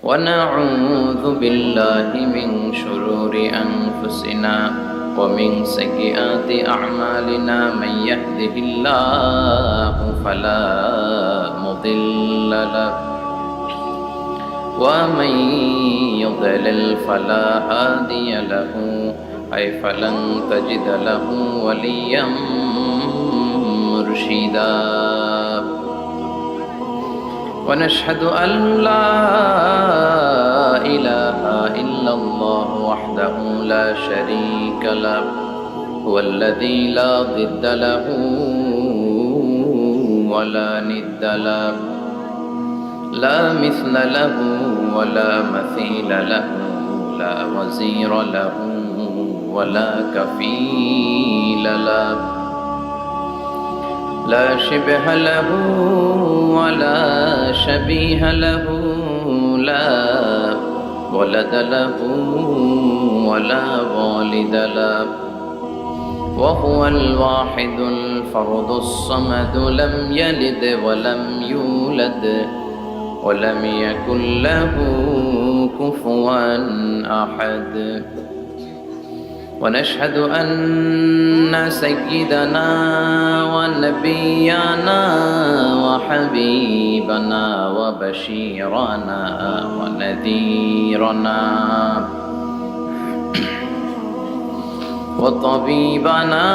ونعوذ بالله من شرور أنفسنا ومن سيئات أعمالنا من يهده الله فلا مضل له ومن يضلل فلا هادي له أي فلن تجد له وليا مرشدا ونشهد أن لا إله إلا الله وحده لا شريك له هو الذي لا ضد له ولا ند له لا مثل له ولا مثيل له لا وزير له ولا كفيل له لا شبه له ولا شبيه له لا ولد له ولا والد له وهو الواحد الفرد الصمد لم يلد ولم يولد ولم يكن له كفوا أحد ونشهد أن سيدنا ونبينا وحبيبنا وبشيرنا ونذيرنا وطبيبنا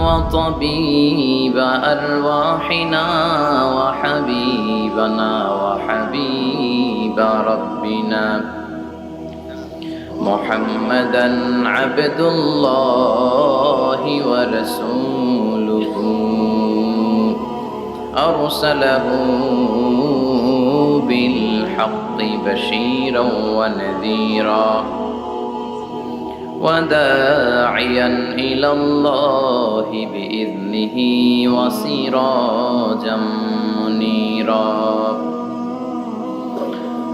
وطبيب أرواحنا وحبيبنا وحبيب ربنا محمدا عبد الله ورسوله أرسله بالحق بشيرا ونذيرا وداعيا إلى الله بإذنه وسراجا منيرا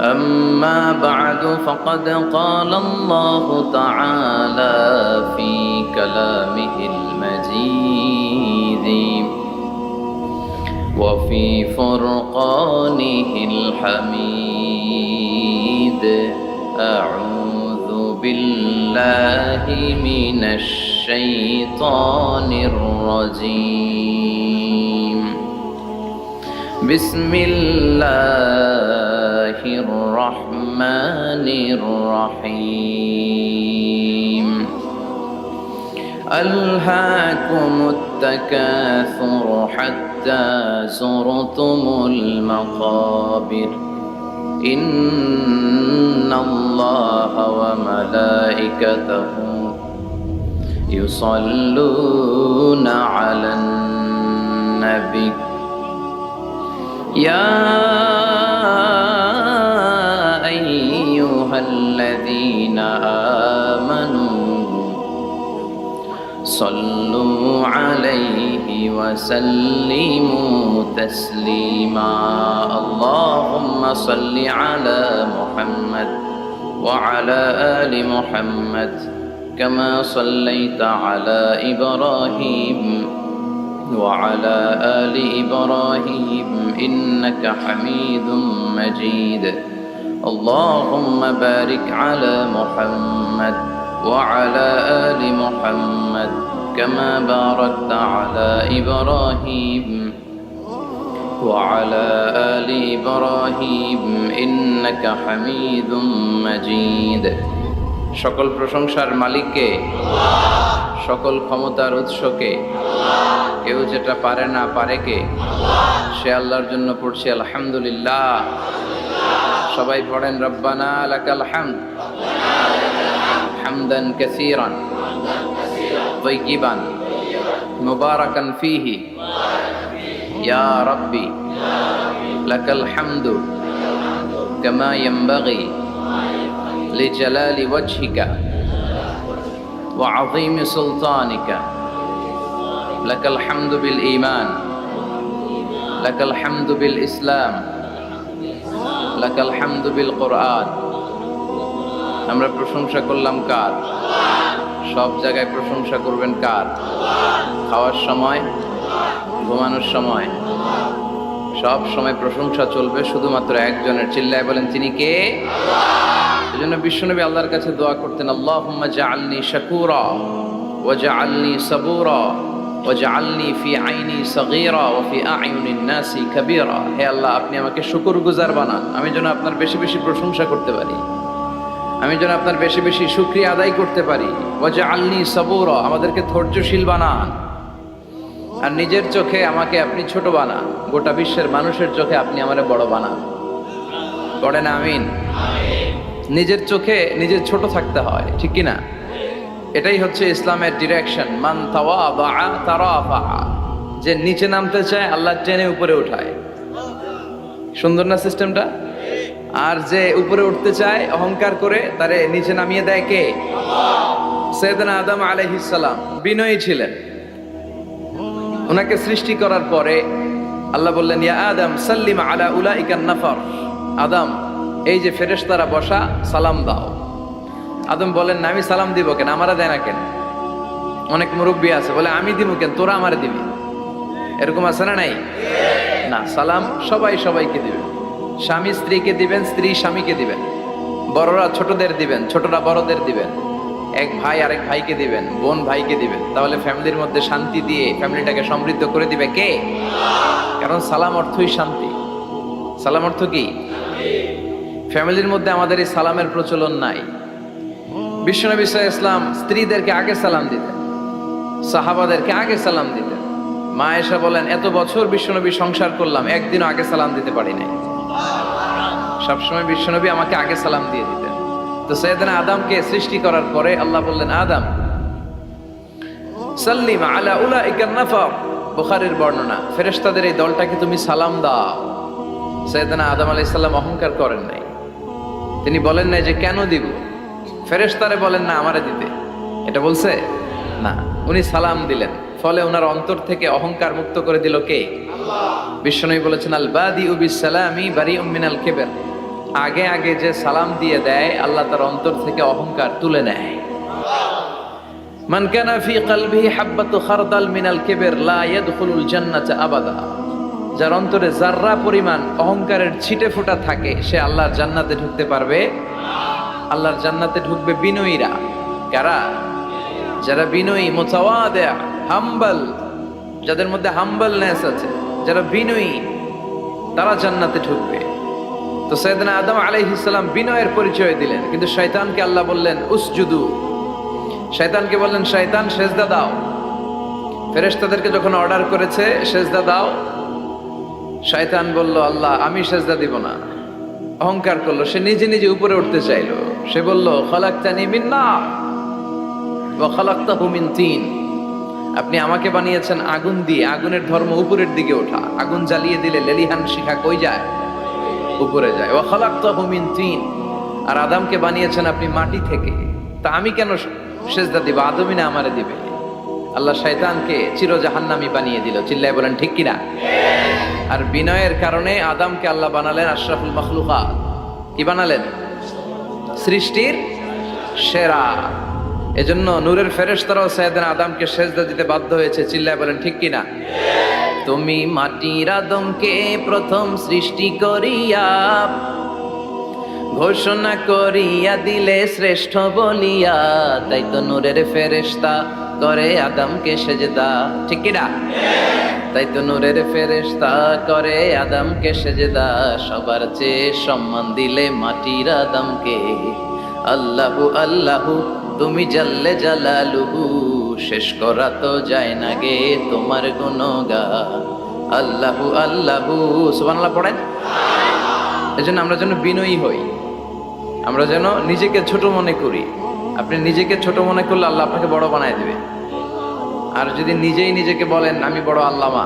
أما بعد فقد قال الله تعالى في كلامه المجيد وفي فرقانه الحميد أعوذ بالله من الشيطان الرجيم بسم الله الرحمن الرحيم ألهاكم التكاثر حتى زرتم المقابر إن الله وملائكته يصلون على النبي يا أيها الذين آمنوا صلوا عليه وسلموا تسليما اللهم صل على محمد وعلى آل محمد كما صليت على إبراهيم وعلى آل إبراهيم إنك حميد مجيد اللهم بارك على محمد وعلى آل محمد كما باركت على إبراهيم وعلى آل إبراهيم إنك حميد مجيد সকল প্রশংসার মালিককে সকল ক্ষমতার উৎসকে কেউ যেটা পারে না পারে কে সে আল্লাহর জন্য পড়ছি আলহামদুলিল্লাহ সবাই পড়েন রব্বানা লাকাল হামদ হামদান কাসীরান তাইয়িবান মুবারাকান ফীহি ইয়া রাব্বি লাকাল হামদু কামা ইয়ানবাগি লিজালালি ওয়াজহিকা ওয়া আযীমি সুলতানিকা লাকাল হামদু বিল ঈমান লাকাল হামদু বিল ইসলাম লাকাল হামদু বিল কোরআন আমরা প্রশংসা করলাম কার সব জায়গায় প্রশংসা করবেন কার খাওয়ার সময় ঘুমানোর সময় সব সময় প্রশংসা চলবে শুধুমাত্র একজনের। চিল্লায় বলেন তিনি কে? আল্লাহ। এজন্য বিশ্বনবী আল্লাহর কাছে দোয়া করতেন, আল্লাহুম্মা জাআলনি শাকুরা ওয়া জাআলনি সাবুরা ওয়া জাআলনি ফি আইনি সাগীরা ওয়া ফি আ'য়ুনিন নাসি কাবীরা। হে আল্লাহ, আপনি আমাকে শুকরগুজার বানান, আমি যেন আপনার বেশি বেশি প্রশংসা করতে পারি, আমি যেন আপনার বেশি বেশি শুকরিয়া আদায় করতে পারি। ওয়া জাআলনি সাবুরা, আমাদেরকে ধৈর্যশীল বানান। আর নিজের চোখে আমাকে আপনি ছোট বানান, গোটা বিশ্বের মানুষের চোখে আপনি আমারে বড় বানান। পড়েন আমিন। নিজের চোখে নিজের ছোট থাকতে হয়, ঠিক কি না? এটাই হচ্ছে ইসলামের ডিরেকশন। মান তাওয়াদা তারাফা, যে নিচে নামতে চায় আল্লাহ টেনে উপরে উঠায়। সুন্দর না সিস্টেমটা? আর যে উপরে উঠতে চায় অহংকার করে, তারে নিচে নামিয়ে দেয় কে? আল্লাহ। সাইয়েদনা আদম আলাইহিস সালাম বিনয়ী ছিলেন। ওনাকে সৃষ্টি করার পরে আল্লাহ বললেন, ইয়া আদম সাল্লিম আলা উলাইকান নাফর। আদম, এই যে ফেরেশতারা বসা, সালাম দাও। আদম বলেন, না, আমি সালাম দিব কেন, আমারা দেয় না কেন? অনেক মুরব্বী আছে বলে, আমি দিব কেন, তোরা আমারে দিবি। এরকম আছে না নাই? না, সালাম সবাই সবাইকে দিবেন। স্বামী স্ত্রীকে দিবেন, স্ত্রী স্বামীকে দিবেন, বড়রা ছোটদের দিবেন, ছোটরা বড়দের দিবেন, এক ভাই আরেক ভাইকে দিবেন, বোন ভাইকে দিবেন। তাহলে ফ্যামিলির মধ্যে শান্তি দিয়ে ফ্যামিলিটাকে সমৃদ্ধ করে দিবে কে? কারণ সালাম অর্থই শান্তি। সালাম অর্থ কি? ফ্যামিলির মধ্যে আমাদের এই সালামের প্রচলন নাই। বিশ্বনবী সাল্লাল্লাহু আলাইহি ওয়াসাল্লাম স্ত্রীদেরকে আগে সালাম দিতেন, সাহাবাদেরকে আগে সালাম দিতেন। মা আয়েশা বলেন, এত বছর বিশ্বনবী সংসার করলাম, একদিনও আগে সালাম দিতে পারি নাই। সবসময় বিশ্বনবী আমাকে আগে সালাম দিয়ে দিতেন। তো সাইয়েদনা আদমকে সৃষ্টি করার পরে আল্লাহ বললেন, আদম সাল্লিম আলা উলাইকান নাফর। বুখারীর বর্ণনা, ফেরেশতাদের এই দলটাকে তুমি সালাম দাও। সাইয়েদনা আদম আলাইহিস সালাম অহংকার করেন নাই। তিনি বলেন নাই যে কেন দিব, ফেরেশতারে বলেন না আমারে দিতে, এটা বলছে না। উনি সালাম দিলেন, ফলে ওনার অন্তর থেকে অহংকার মুক্ত করে দিল কে? আল্লাহ। বিশ্বনবী বলেছেন, আল বাদিউ বিস সালামি বারিউম মিনাল কিবর। আগে আগে যে সালাম দিয়ে দেয়, আল্লাহ তার অন্তর থেকে অহংকার তুলে নেয়। মান কানা ফি কলবিহি হাববাতু খারদাল মিনাল কিবর লা ইয়াদখুলুল জান্নাতা আবাদা। যার অন্তরে যাররা পরিমাণ অহংকারের ছিটে ফোঁটা থাকে, সে আল্লাহর জান্নাতে ঢুকতে পারবে না। আল্লাহর জান্নাতে ঢুকবে বিনয়ীরা। কারা? যারা বিনয়ী, মুতাওয়াদি, হাম্বল, যাদের মধ্যে হাম্বলনেস আছে, যারা বিনয়ী, তারা জান্নাতে ঢুকবে। তো সাইয়েদনা আদম আলাইহিস সালাম বিনয়ের পরিচয় দিলেন, কিন্তু শয়তানকে আল্লাহ বললেন উসজুদু। শয়তানকে বললেন, শয়তান সেজদা দাও। ফেরেশতাদেরকে যখন অর্ডার করেছে সেজদা দাও, শয়তান বলল, আল্লাহ আমি সেজদা দিব না। অহংকার করলো, সে নিজে নিজে উপরে উঠতে চাইলো। সে বলল, খালাকতানি মিন নার ওয়া খালাকতাহু মিন তিন। আপনি আমাকে বানিয়েছেন আগুন দিয়ে, আগুনের ধর্ম উপরের দিকে ওঠা। আগুন জ্বালিয়ে দিলে লেলিহান শিখা কই যায়? উপরে যায়। ওয়া খালাকতাহু মিন তিন। আর আদমকে বানিয়েছেন আপনি মাটি থেকে, তা আমি কেন সেজদা দিব? আদমই না আমারে দিবে। আল্লাহ শয়তানকে চির জাহান্নামী বানিয়ে দিল। চিল্লায় বলেন ঠিক কিনা? আর বিনয়ের কারণে আদমকে আল্লাহ বানালেন আশরাফুল মাখলুকাত। কি বানালেন? সৃষ্টির সেরা। এজন্য নূরের ফেরেশতারাও সাইয়েদনা আদমকে সেজদা দিতে বাধ্য হয়েছে। চিল্লায় বলেন ঠিক কিনা? তুমি মাটির আদমকে প্রথম সৃষ্টি করিয়া ঘোষণা করিয়া দিলে শ্রেষ্ঠ বলিয়া, তাই তো নূরের ফেরেশতা করে আদমকে সেজদা। ঠিক কিনা? তাই তো নূরের ফেরেশতা করে আদমকে সেজদা। সবার চেয়ে সম্মান দিলে মাটির আদমকে। আল্লাহু আল্লাহু তুমি জাল্লে জালালুহু, শেষ করা তো যায় না গে তোমার গুণগান। আল্লাহু আল্লাহু, সুবহানাল্লাহ পড়েন। এজন্য আমরা যেন বিনয়ী হই, আমরা যেন নিজেকে ছোট মনে করি। আপনি নিজেকে ছোট মনে করলে আল্লাহ আপনাকে বড় বানায় দেবে। আর যদি নিজেই নিজেকে বলেন আমি বড় আল্লামা,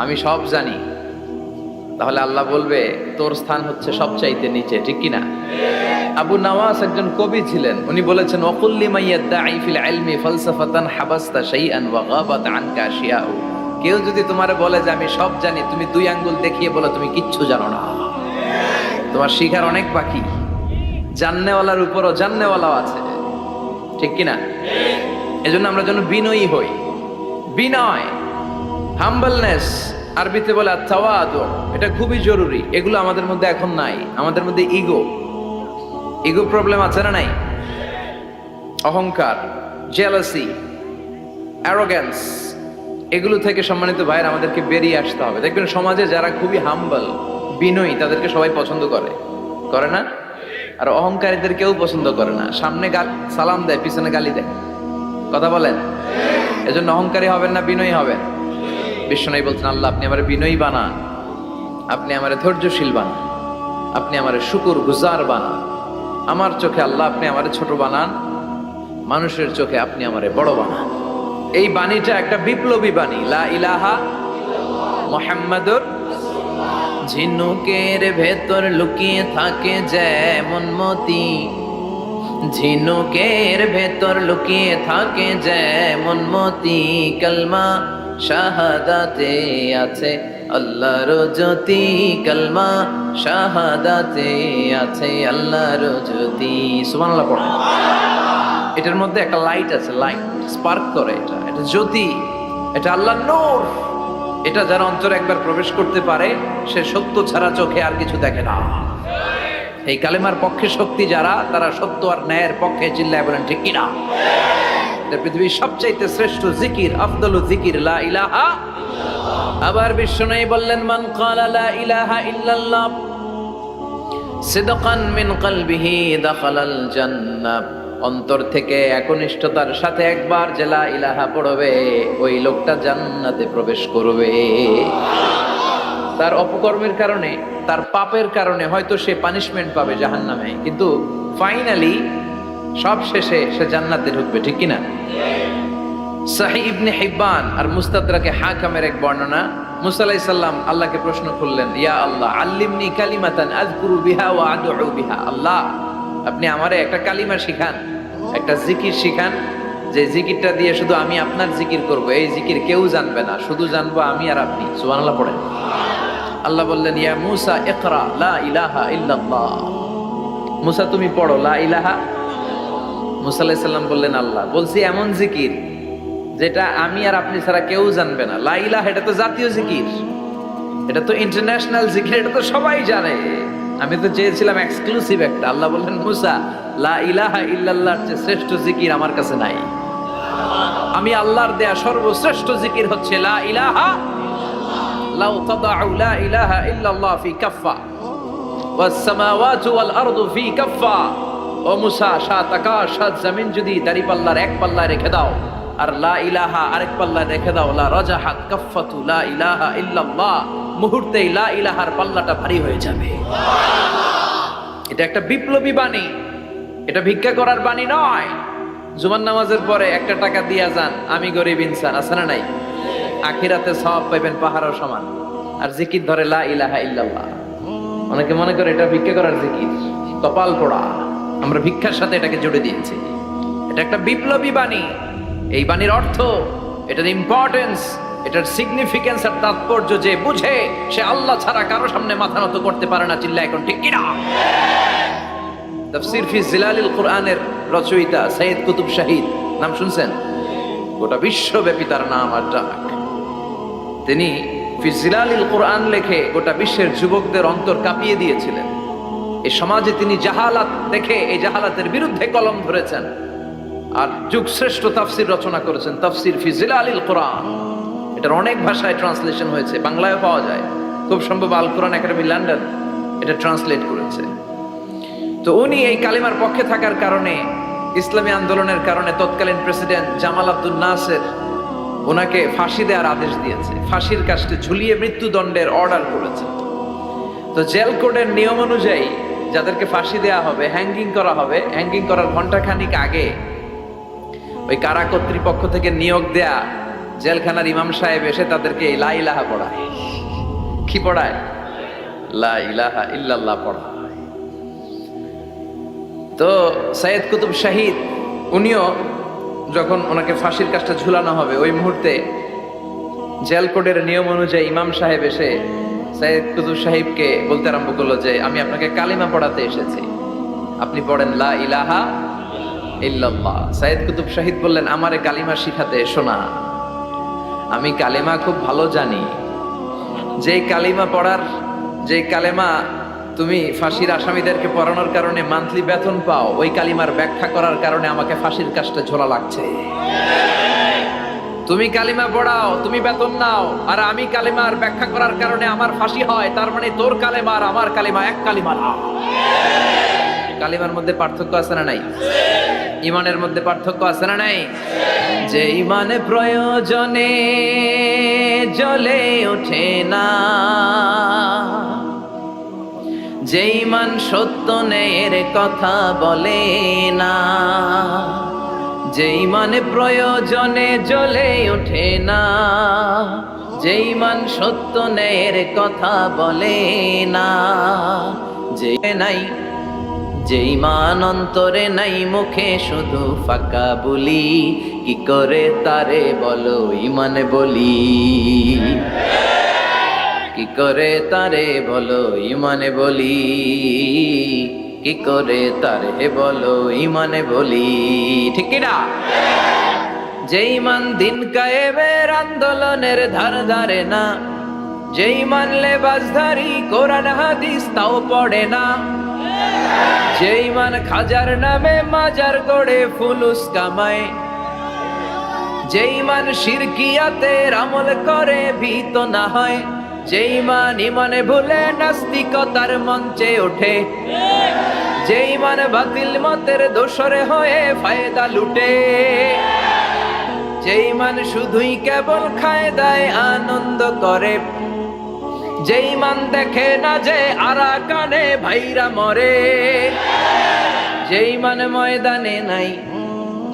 আমি সব জানি, তাহলে আল্লাহ বলবে তোর স্থান হচ্ছে সবচাইতে নিচে। ঠিক কিনা? আবু নাওয়াস একজন কবি ছিলেন। উনি বলেছেন, ওয়াকুল্লি মাইয়াদ্দাঈ ফিল ইলমি ফালসাফাতান হাবাসতা শাইআন ওয়া গাবাত আনকা আশিয়াউ। কেউ যদি তোমারে বলে যে আমি সব জানি, তুমি দুই আঙ্গুল দেখিয়ে বলো তুমি কিচ্ছু জানো না, তোমার শিখার অনেক বাকি। জাননেওয়ালার উপরও জাননেওয়ালাও আছে। ঠিক কিনা? এজন্য আমরা যেন বিনয়ী হই। বিনয়, হাম্বলনেস, আরবিতে বলে আত-তাওয়াদু, এটা খুবই জরুরি। এগুলো আমাদের মধ্যে এখন নাই। আমাদের মধ্যে ইগো প্রবলেম আছে না নাই? অহংকার, জেলাসি, অ্যারোগ্যান্স, এগুলো থেকে সম্মানিত ভাইয়ের আমাদেরকে বেরিয়ে আসতে হবে। দেখবেন সমাজে যারা খুবই হাম্বল, বিনয়ী, তাদেরকে সবাই পছন্দ করে না? আর অহংকারীদের কেউ পছন্দ করে না। সামনে সালাম দেয়, পিছনে গালি দেয়। কথা বলেন? এজন্য অহংকারী হবেন না, বিনয়ী হবেন। বিশ্বনবী বলছেন, আল্লাহ আপনি আমার বিনয়ী বানান, আপনি আমার ধৈর্যশীল বানান, আপনি আমার শুকর গুজার বানান। আমার চোখে আল্লাহ আপনি আমার ছোট বানান, মানুষের চোখে আপনি আমারে বড় বানান। এই বাণীটা একটা বিপ্লবী বাণী, লা ইলাহা মুহাম্মাদুর। ঝিনুকের ভেতর লুকিয়ে থাকে যেমন মতি, ঝিনুকের ভেতর লুকিয়ে থাকে যেমন মতি, কালমা শাহাদাতে আছে আল্লাহর জ্যোতি, কালমা শাহাদাতে আছে আল্লাহর জ্যোতি। সুবহানাল্লাহ পড়ো। এটার মধ্যে একটা লাইট আছে, লাইট স্পার্ক করে, এটা জ্যোতি, এটা আল্লাহর নূর। এটা যারা অন্তরে একবার প্রবেশ করতে পারে, সে সত্য ছাড়া চোখে আর কিছু দেখে না। এই কালেমার পক্ষে শক্তি যারা, তারা সত্য আর ন্যায়ের পক্ষে চিল্লায় বলেন ঠিক কিনা? এটা পৃথিবীর সবচাইতে শ্রেষ্ঠ জিকির, আফদালু জিকির লা ইলাহা। আবার বিশ্বনবী বললেন, মান ক্বালা লা ইলাহা ইল্লাল্লাহ সিদকান মিন কলবিহি দাখালাল জান্নাহ। অন্তর থেকে একনিষ্ঠতার সাথে একবার যে লা ইলাহা পড়বে, ওই লোকটা জান্নাতে প্রবেশ করবে। তার অপকর্মের কারণে, তার পাপের কারণে হয়তো সে পানিশমেন্ট পাবে জাহান্নামে, কিন্তু ফাইনালি সব শেষে সে জান্নাতে ঢুকবে, ঠিক কিনা? সহিহ ইবনে হিব্বান আর মুস্তাদরাকে হাকিমের এক বর্ণনা, মুসা আলাইহিস সালাম আল্লাহকে প্রশ্ন করলেন, ইয়া আল্লাহ আল্লিমনি কালিমাতান আযকুরু বিহা ওয়া আদউ বিহা। আল্লাহ আপনি আমারে একটা কালিমা শিখান, একটা জিকির শিখান, যে জিকিরটা দিয়ে শুধু আমি আপনার জিকির করব। এই জিকির কেউ জানবে না, শুধু জানবো আমি আর আপনি। সুবহানাল্লাহ পড়েন। আল্লাহ বললেন, ইয়া মুসা ইকরা লা ইলাহা ইল্লাল্লাহ। মুসা তুমি পড়ো লা ইলাহা। মুসা আলাইহিস সালাম বললেন, আল্লাহ বলছি এমন জিকির যেটা আমি আর আপনি ছাড়া কেউ জানবে না। লা ইলাহা এটা তো জাতীয় জিকির, এটা তো ইন্টারন্যাশনাল জিকির, এটা তো সবাই জানে। আমি তো চেয়েছিলাম এক্সক্লুসিভ একটা। আল্লাহ বললেন, মুসা লা ইলাহা ইল্লাল্লাহর চেয়ে শ্রেষ্ঠ জিকির আমার কাছে নাই। আমি আল্লাহর দেয়া সর্বশ্রেষ্ঠ জিকির হচ্ছে লা ইলাহা। লাউ তাদাউ লা ইলাহা ইল্লাল্লাহ ফি কাফফা ওয়াস সামাওয়াতু ওয়াল আরদু ফি কাফফা। ও মুসা, সাত আকাশ সাত জমিন যদি দাঁড়িপাল্লার এক পাল্লায় রেখে দাও, আর লা ইলাহা আরেক পাল্লায় রেখে দাও, লা রাজাহাত কাফফাতু লা ইলাহা ইল্লাল্লাহ, মুহূর্তেই লা ইলাহার পাল্লাটা ভারী হয়ে যাবে। এটা একটা বিপ্লবী বাণী, এটা ভিক্ষা করার বাণী নয়। জুমার নামাজের পরে একটা টাকা দিয়া যান, আমি গরিব ইনসান, আছে না নাই? আখিরাতে সওয়াব পাইবেন পাহাড়ের সমান। আর জিকির ধরে লা ইলাহা ইল্লাল্লাহ। অনেকে মনে করে এটা ভিক্ষা করার জিকির, কপাল পোড়া। আমরা ভিক্ষার সাথে এটাকে জুড়ে দিয়েছি। এটা একটা বিপ্লবী বাণী। এই বাণীর অর্থ, এটার ইম্পর্টেন্স, এটার সিগনিফিকেন্স আর তাৎপর্য যে বুঝে, সে আল্লাহ ছাড়া কারো সামনে মাথা নত করতে পারে না। চিল্লা এখন ঠিক কিনা? তাফসীর ফি জিলালিল কুরআনের রচয়িতা সৈয়দ কুতুব শাহিদ, নাম শুনছেন? গোটা বিশ্বব্যাপী তার নাম আর ডাক। তিনি ফি জিলালিল কুরআন লেখে গোটা বিশ্বের যুবকদের অন্তর কাঁপিয়ে দিয়েছিলেন। এই সমাজে তিনি জাহালাত দেখে এই জাহালাতের বিরুদ্ধে কলম ধরেছেন আর যুগ শ্রেষ্ঠ তাফসীর রচনা করেছেন, তাফসীর ফি জিলালিল কুরআন। এটার অনেক ভাষায় ট্রান্সলেশন হয়েছে, বাংলায়ও পাওয়া যায়। খুব সম্ভব আল কোরআন একাডেমি লন্ডন এটা ট্রান্সলেট করেছে। তো উনি এই কালিমার পক্ষে থাকার কারণে, ইসলামী আন্দোলনের কারণে তৎকালীন প্রেসিডেন্ট জামাল আব্দুল নাসের ওনাকে ফাঁসি দেওয়ার আদেশ দিয়েছে, ফাঁসির কাস্টে ঝুলিয়ে মৃত্যুদণ্ডের অর্ডার করেছে। তো জেল কোডের নিয়ম অনুযায়ী যাদেরকে ফাঁসি দেওয়া হবে, হ্যাঙ্গিং করা হবে, হ্যাঙ্গিং করার ঘন্টাখানিক আগে ওই কারা কর্তৃপক্ষ থেকে নিয়োগ দেয়া জেলখানার ইমাম সাহেব এসে তাদেরকে লা ইলাহা পড়ায়। কি পড়ায়? লা ইলাহা ইল্লাল্লাহ পড়ায়। তো সৈয়দ কুতুব শাহিদ উনিও যখন ওনাকে ফাঁসির কাজটা ঝুলানো হবে, ওই মুহূর্তে জেল কোডের নিয়ম অনুযায়ী ইমাম সাহেব এসে সৈয়দ কুতুব সাহেবকে বলতে আরম্ভ করলো যে আমি আপনাকে কালিমা পড়াতে এসেছি, আপনি পড়েন লা ইলাহা ইল্লাল্লাহ। সৈয়দ কুতুব শাহিদ বললেন, আমারে কালিমা শিখাতে এসো না, আমি কালিমা খুব ভালো জানি, যে কালেমা তুমি ফাঁসির আসামিদেরকে পড়ানোর কারণে মান্থলি বেতন পাও, ওই কালিমার ব্যাখ্যা করার কারণে আমাকে ফাঁসির কাজটা ঝোলা লাগছে। তুমি কালিমা পড়াও, তুমি বেতন নাও, আর আমি কালিমার ব্যাখ্যা করার কারণে আমার ফাঁসি হয়, তার মানে তোর কালেমা আর আমার কালিমা এক কালিমা না। কালিমার মধ্যে পার্থক্য আছে না নাই? ইমানের মধ্যে পার্থক্য আছে না নাই? যে ইমানে প্রয়োজনে জ্বলে ওঠে না, যে ইমান সত্য ন্যায়ের কথা বলে না, যে ইমানে প্রয়োজনে জ্বলে ওঠে না, যে ইমান সত্য ন্যায়ের কথা বলে না, যে নাই, যে ইমান অন্তরে নাই, মুখে শুধু ফাঁকা বলি, কি করে তারে বলো ইমানে বলি, কি করে তারে বলো ইমানে বলি, কি করে তারে বলো ইমানে বলি, ঠিক কি না? যে ইমান দিন কায়েমের আন্দোলনের ধার ধারে না, যে ইমান লেবাসধারী কোরআন হাদিস তাও পড়ে না, যে ইমান খাজার নামে মাজার গড়ে ফুলুস কামায়, যে ইমান শিরকিয়াতের আমল করে ভীত না হয়, যে ইমান ইমানে ভুলে নাস্তিকতার মঞ্চে ওঠে, যে ইমান বাতিল মতের দোসরে হয়ে ফায়দা লুটে, যে ইমান শুধুই কেবল খায় দায় আনন্দ করে, যে ইমান দেখে না যে আরাকানে ভাইরা মরে, যে ইমান ময়দানে নাই,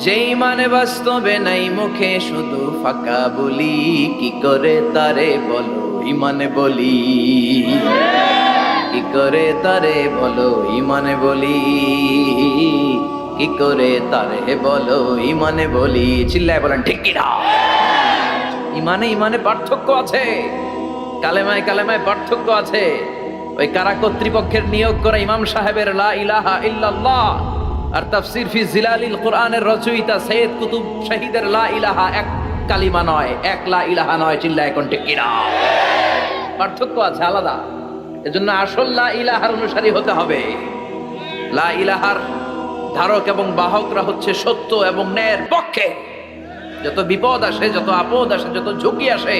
যে ইমান বাস্তবে নাই, মুখে শুধু ফাঁকা বলি, কি করে তারে বলো ইমানে বলি, কি করে তারে বলো ইমানে বলি, কি করে তারে বলো ইমানে বলি। চিল্লায় বলেন ঠিক কি না? ইমানে পার্থক্য আছে, কালেমায় কালেমায় পার্থক্য আছে। ওই কারা কর্তৃপক্ষের নিয়োগ করা ইমাম সাহেবের লা ইলাহা ইল্লাল্লাহ আর তাফসীর ফি জিলালিল কোরআনের রচয়িতা সৈয়দ কুতুব শহীদের লা ইলাহা এক কালিমা নয়, এক লা ইলাহা নয়। চিল্লায় কোন ঠিক কি না? পার্থক্য আছে, আলাদা। এজন্য আসল লা ইলাহার অনুসারী হতে হবে। লা ইলাহার ধারক এবং বাহকরা হচ্ছে সত্য এবং ন্যায়ের পক্ষে। যত বিপদ আসে, যত আপদ আসে, যত ঝুঁকি আসে,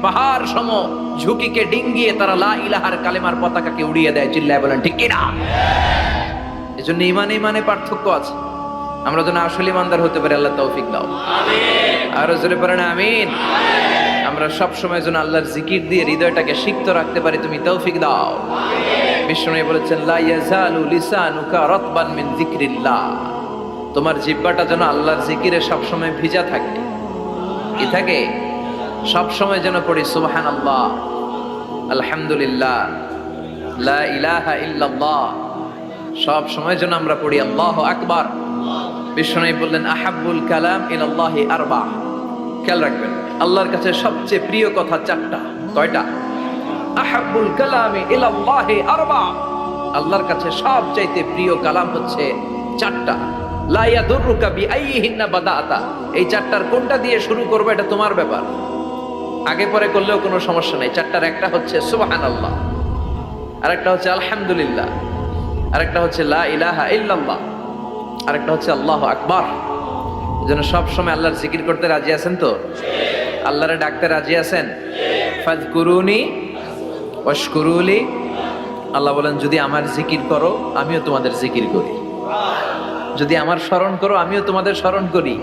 পাহাড় সম ঝুঁকিকে ডিঙ্গিয়ে তারা লা ইলাহার কালেমার পতাকাকে উড়িয়ে দেয়। চিল্লায় বলেন ঠিক কিনা? এজন্য ইমানে পার্থক্য আছে। আমরা যেন আসল ইমানদার হতে পারি, আল্লাহ তৌফিক দাও। আরো জোরে পড়েন আমিন। আমরা সব সময় যেন আল্লাহর জিকির দিয়ে হৃদয়টাকে সিক্ত রাখতে পারি, তুমি তৌফিক দাও। বিষ্ণু বলেছেন লা ইয়াজালু লিসানুকা রাতবান মিন যিকরিল্লাহ, তোমার জিহ্বাটা যেন আল্লাহর জিকিরে সব সময় ভিজা থাকে। কি থাকে? সব সময় যেন পড়ি সুবহানাল্লাহ, আলহামদুলিল্লাহ, লা ইলাহা ইল্লাল্লাহ। সব সময় যেন আমরা পড়ি আল্লাহু আকবার। বিষ্ণু বললেন আহাব্বুল কালাম ইলাল্লাহি আরবা। খেয়াল রাখবেন, আল্লাহর কাছে সবচেয়ে প্রিয় কথা চারটা। কয়টা? আহাব্বুল কালামি ইলাল্লাহি আরবা। আল্লাহর কাছে সবচাইতে প্রিয় কালাম হচ্ছে চারটা। লা ইয়াদুররুকা বিআইয়িহিন্না বাদাআতা। এই চারটার কোনটা দিয়ে শুরু করবে এটা তোমার ব্যাপার, আগে পরে করলেও কোনো সমস্যা নেই। চারটার একটা হচ্ছে সুবহানাল্লাহ, আরেকটা হচ্ছে আলহামদুলিল্লাহ, আরেকটা হচ্ছে লা ইলাহা ইল্লাল্লাহ, আরেকটা হচ্ছে আল্লাহু আকবার। যেন সব সময় আল্লাহর জিকির করতে রাজি আছেন তো? আল্লাহরে ডাকতে রাজি আছেন? ফাযকুরুনি ওয়াশকুরুলি। আল্লাহ বলেন যদি আমার জিকির করো আমিও তোমাদের জিকির করি, যদি আমার স্মরণ করো আমিও তোমাদের স্মরণ করি।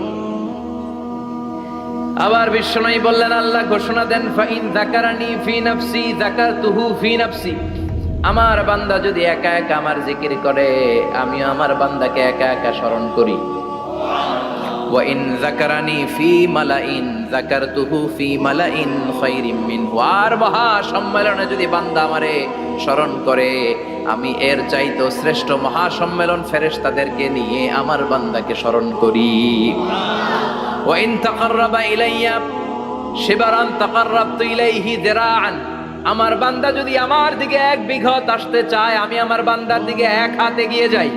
আবার বিষ্ণু বললেন, আল্লাহ ঘোষণা দেন ফাইন যাকারানি ফি নাফসি যাকারতুহু ফি নাফসি। আমার বান্দা যদি একা একা আমার জিকির করে আমিও আমার বান্দাকে একা একা স্মরণ করি। ওয়া ইন যাকারানি ফি মালাইন যাকারতুহু ফি মালাইন খায়রিম মিনহু। আর মহা সম্মেলনে যদি বান্দা আমারে স্মরণ করে আমি এর চাইতে শ্রেষ্ঠ মহা সম্মেলন ফেরেশতাদেরকে নিয়ে আমার বান্দাকে স্মরণ করি। ওয়া ইন তাকাররাবা ইলাইয়া শিবরান তাকাররাবতু ইলাইহি যিরাআন। আমার বান্দা যদি আমার দিকে এক বিঘত আসতে চায় আমি আমার বান্দার দিকে এক হাত এগিয়ে যাই।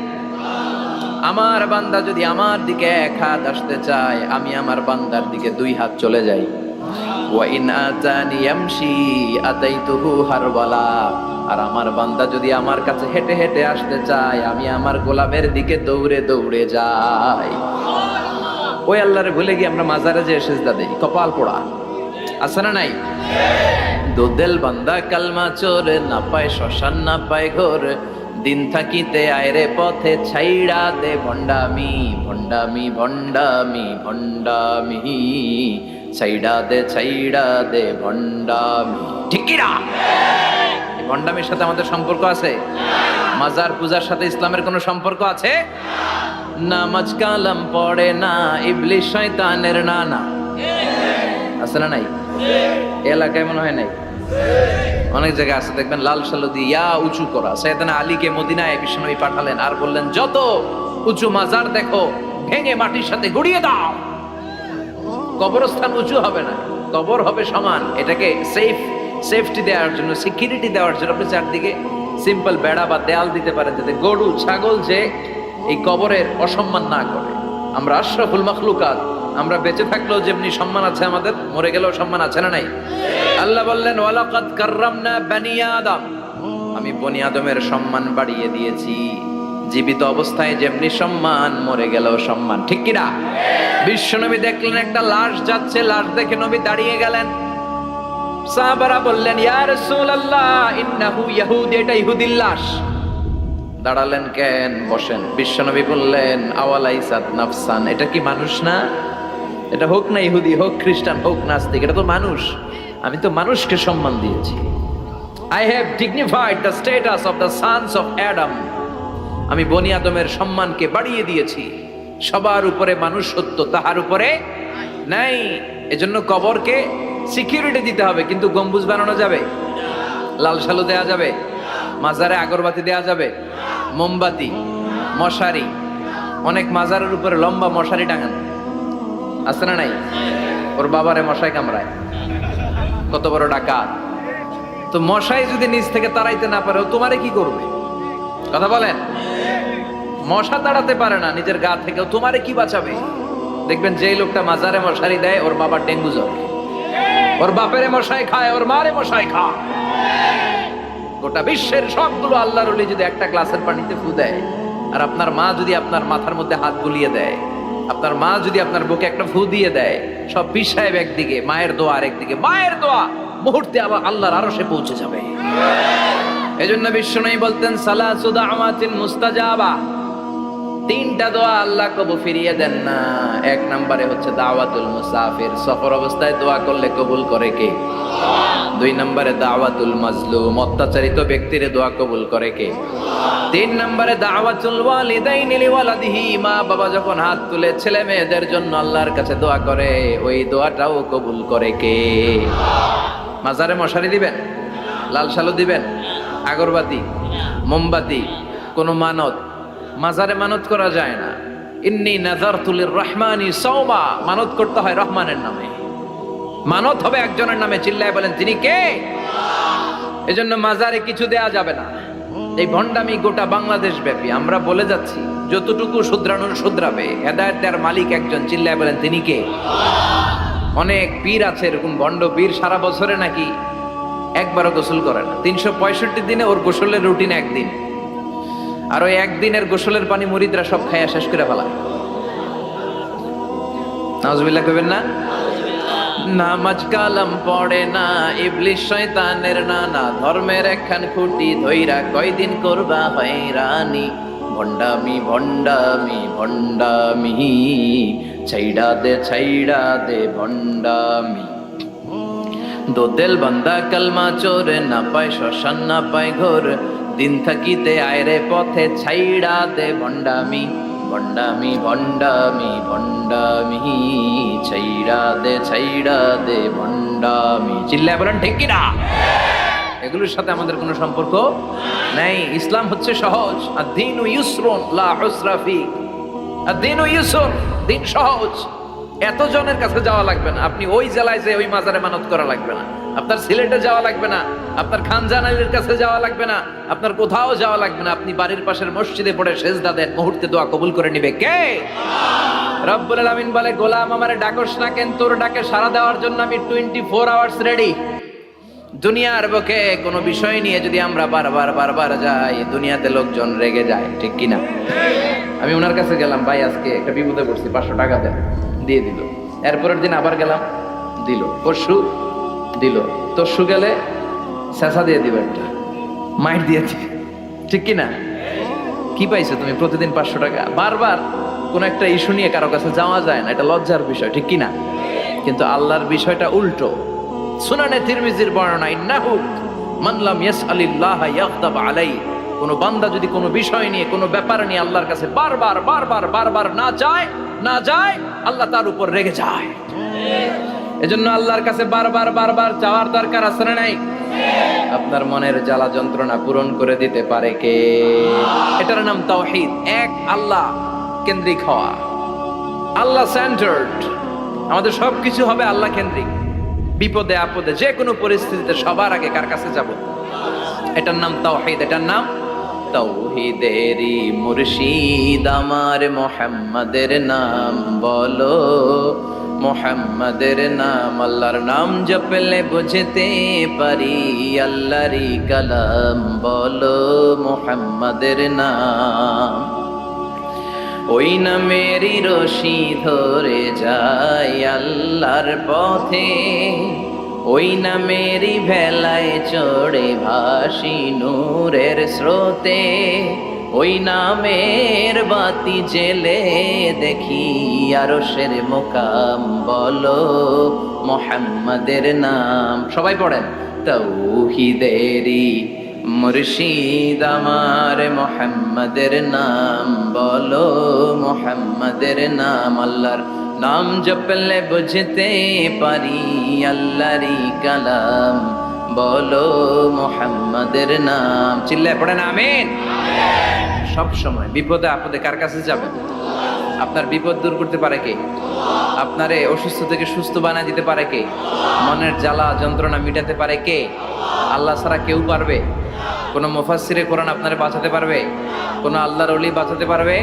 আমার বান্দা যদি আমার দিকে এক হাত আসতে চায় আমি আমার বান্দার দিকে দুই হাত চলে যাই। ওয়া ইন আতানি ইয়ামশি আতাইতুহু হারওয়ালা। আর আমার বান্দা যদি আমার কাছে হেঁটে হেঁটে আসতে চায়, আমি আমার গোলামের দিকে দৌড়ে দৌড়ে যাই। ওই আল্লাহরে ভুলে গিয়ে আমরা মাজারে যে সেজদা দেই, কপাল পোড়া। আছে না নাই? দোদেল বান্দা কালমা চোর, না পায় শ্মশান না পায় ঘোর, দিন থাকিতে আয়রে পথে ছাইড়া দে ভণ্ডামি ভণ্ডামি ভণ্ডামি ভণ্ডামি, ছাইড়া দে ভণ্ডামি। ঠিক কি না? এই ভণ্ডামির সাথে আমাদের সম্পর্ক আছে? মাজার পূজার সাথে ইসলামের কোনো সম্পর্ক আছে? নামাজ কালাম পড়ে না, ইবলিশ শয়তানের নানা। আছে না নাই? এলাকায় মনে হয় নাই, অনেক জায়গায় আছে দেখবেন লাল সালু দিয়া উঁচু করা। সাইয়েদনা আলীকে মদিনায় বিশ্বনবী পাঠালেন আর বললেন, যত উঁচু মাজার দেখো ভেঙে মাটির সাথে গুড়িয়ে দাও। কবরস্থান উঁচু হবে না, কবর হবে সমান। এটাকে সেফটি দেওয়ার জন্য, সিকিউরিটি দেওয়ার জন্য আপনি চারদিকে সিম্পল বেড়া বা দেয়াল দিতে পারেন, যাতে গরু ছাগল যে এই কবরের অসম্মান না করে। আমরা আশরাফুল মাখলুকাত, আমরা বেঁচে থাকলেও যেমনি সম্মান আছে আমাদের, মরে গেলেও সম্মান আছে না নাই? আল্লাহ বললেন, ওয়ালাকাদ কাররামনা বানি আদম, আমি বনি আদমের সম্মান বাড়িয়ে দিয়েছি। জীবিত অবস্থায় যেমনি সম্মান, মরে গেলেও সম্মান। ঠিক কি না? বিশ্বনবী দেখলেন একটা লাশ যাচ্ছে, লাশ দেখে নবী দাঁড়িয়ে গেলেন। সাহাবারা বললেন, ইয়া রাসূলুল্লাহ ইন্নাহু ইয়াহুদি, এটা ইহুদির লাশ। দাঁড়ালেন কেন? বসেন। বিশ্বনবী বললেন, আওয়ালাইসাত নাফসান, এটা কি মানুষ না? এটা হোক না ইহুদি, হোক খ্রিস্টান, হোক নাস্তিক, এটা তো মানুষ। আমি তো মানুষকে সম্মান দিয়েছি। I have dignified the status of the sons of Adam. আমি বনি আদমের সম্মানকে বাড়িয়ে দিয়েছি। সবার উপরে মানুষ সত্য, তাহার উপরে নাই। এজন্য কবরকে সিকিউরিটি দিতে হবে, কিন্তু গম্বুজ বানানো যাবে? লাল সালু দেয়া যাবে? মাজারে আগরবাতি দেয়া যাবে? মোমবাতি, মশারি, অনেক মাজারের উপরে লম্বা মশারি টাঙানো আছে না নাই? ওর বাবারে মশাই কামড়ায়, কত বড় ডাকাত। তো মশাই যদি নিজ থেকে তাড়াইতে না পারে, ও তোমারে কি করবে? কথা বলেন। মশা তাড়াতে পারে না নিজের গা থেকে, তোমারে কি বাঁচাবে? দেখবেন যেই লোকটা মাজারে মশারি দেয়, ওর বাবার ডেঙ্গু জ্বর, ওর বাপেরে মশাই খায়, ওর মারে মশাই খায়। গোটা বিশ্বের সবগুলো আল্লাহর ওলি যদি একটা গ্লাসের পানিতে ফু দেয়, আর আপনার মা যদি আপনার মাথার মধ্যে হাত বুলিয়ে দেয়, আপনার মা যদি আপনার বুকে একটা ফু দিয়ে দেয়, সব পীর সাহেব একদিকে, মায়ের দোয়া আরেকদিকে। মায়ের দোয়া মুহূর্তে আবার আল্লাহর আরশে পৌঁছে যাবে। এজন্য বিশ্বনবী বলতেন, সালাসু দাওয়াতিন মুস্তাজাবা, তিনটা দোয়া আল্লাহ কবুল ফিরিয়ে দেন না। এক নম্বরে হচ্ছে দাওয়াতুল মুসাফির, সফর অবস্থায় দোয়া করলে কবুল করে কে? দুই নম্বরে দাওয়াতুল মাজলুম, অত্যাচারিত ব্যক্তির দোয়া কবুল করে কে? তিন নম্বরে দাওয়াতুল ওয়ালিদাইনি লিওয়ালাদিহি, মা বাবা যখন হাত তুলে ছেলে মেয়েদের জন্য আল্লাহর কাছে দোয়া করে, ওই দোয়াটাও কবুল করে কে? মাজারে মশারি দিবেন, লাল সালু দিবেন, আগরবাতি, মোমবাতি, কোনো মানত? মাজারে মানত করা যায় না। ইন্নী নাযারতু লিররহমানি সাওমা, মানত করতে হয় রহমানের নামে। মানত হবে একজনের নামে। চিল্লায় বলেন, তিনি কে? এজন্য মাজারে কিছু দেয়া যাবে না। এই ভণ্ডামি গোটা বাংলাদেশ ব্যাপী। আমরা বলে যাচ্ছি, যতটুকু শুধরানোর শুধরাবে। হেদায়েত দেওয়ার মালিক একজন। চিল্লায় বলেন, তিনি কে? অনেক পীর আছে এরকম ভণ্ড পীর, সারা বছরে নাকি একবারও গোসল করে না। 365 দিনে ওর গোসলের রুটিন একদিন, আর ওই একদিনের গোসলের পানি মুরিদরা সব খাইয়া শেষ করে ফেলায়। নাউজুবিল্লাহ কইবেন না? নামাজ কালাম পড়ে না, ইবলিশ শয়তানের নানা, ধর্মের একখান খুঁটি ধইরা কয়দিন করবা হয়রানি। ভণ্ডামি ভণ্ডামি ভণ্ডামি, ছাইড়া দে ভণ্ডামি। দোদেল বান্দা কালমা চোর, না পায় শ্মশান না পায় ঘোর, দিন থাকিতে আয়রে পথে ছাইড়া দে ভণ্ডামি ভণ্ডামি ভণ্ডামি ভণ্ডামি, ছাইড়া দে ভণ্ডামি। চিল্লায় বলেন ঠিক কি না? এগুলোর সাথে আমাদের কোনো সম্পর্ক নাই। ইসলাম হচ্ছে সহজ। আদ-দীনু ইউসরুন লা উসরা ফি, আদ-দীনু ইউসর, দিন সহজ। এত জনের কাছে যাওয়া লাগবে না। আপনি ওই জেলায় যে ওই মাজারে মানত করা লাগবে না, আপনার সিলেটে যাওয়া লাগবে না, আপনার খানজানালির কাছে যাওয়া লাগবে না, আপনার কোথাও যাওয়া লাগবে না। আপনি বাড়ির পাশের মসজিদে পড়ে সেজদা দেন, মুহূর্তে দোয়া কবুল করে নিবে কে? রব্বুল আলামিন বলে, গোলাম আমারে ডাকস না কেন? তোর ডাকে সাড়া দেওয়ার জন্য আমি 24 আওয়ার্স রেডি। দুনিয়ার বুকে কোনো বিষয় নিয়ে যদি আমরা বারবার যাই, দুনিয়াতে লোকজন রেগে যায়, ঠিক কিনা? আমি ওনার কাছে গেলাম, ভাই আজকে একটা বিপদে পড়ছি, 500 টাকা দেন, দিয়ে দিল। এরপরের দিন আবার গেলাম, দিল। পরশু দিল। তরশু গেলে শেষা দিয়ে দিবে, একটা মাইট দিয়ে দিবে, ঠিক কিনা? কি পাইছো তুমি? প্রতিদিন 500 টাকা। বারবার কোন একটা ইস্যু নিয়ে কারো কাছে যাওয়া যায় না, এটা লজ্জার বিষয়, ঠিক কিনা? কিন্তু আল্লাহর বিষয়টা উল্টো। সুনানে তিরমিজির বর্ণনা, ইন্নাহু মান লাম ইয়াসআলিল্লাহ ইয়াগদাব আলাই। কোন বান্দা যদি কোনো বিষয় নিয়ে, কোনো ব্যাপার নিয়ে আল্লাহর কাছে বারবার না যায়, আল্লাহ তার উপর রেগে যায়। এজন্য আল্লাহর কাছে বারবার চাওয়ার দরকার আছে না নাই? আপনার মনের জ্বালা যন্ত্রণা পূরণ করে দিতে পারে কে? এটার নাম তাওহীদ। এক আল্লাহ কেন্দ্রিক হওয়া, আল্লাহ সেন্টার্ড। আমাদের সবকিছু হবে আল্লাহ কেন্দ্রিক। বিপদে আপদে যে কোনো পরিস্থিতিতে সবার আগে কার কাছে যাব? এটার নাম তাওহীদ। এটার নাম তাওহীদেরই মুর্শিদ আমার মুহাম্মাদের নাম বলো, মুহাম্মাদের নাম। আল্লাহর নাম জপলে বুঝতে পারি আল্লাহরই কালাম বলো, মুহাম্মাদের নাম। ওই নামেরই রশি ধরে যায় আল্লাহর পথে, ওই নামেরই ভেলায় চড়ে ভাসি নূরের স্রোতে, ওই নামের বাতি জেলে দেখি আরশের মুকাম বলো, মুহাম্মাদের নাম। সবাই পড়েন, তাওহীদেরই মুর্শিদ আমার মুহাম্মাদের নাম বলো, মুহাম্মাদের নাম। আল্লাহর নাম জপলে বুঝতে পারি আল্লাহরই কালাম বলো, মুহাম্মাদের নাম। চিল্লায় পড়েন আমিন। সব সময় বিপদে আপদে কার কাছে যাবেন? আপনার বিপদ দূর করতে পারে কে? আপনারে অসুস্থ থেকে সুস্থ বানিয়ে দিতে পারে কে? মনের জ্বালা যন্ত্রণা মিটাতে পারে কে? আল্লাহ ছাড়া কেউ পারবে? কোন মুফাসসিরে কোরআন আপনারে বাঁচাতে পারবে? কোন আল্লাহর ওলি বাঁচাতে পারবে?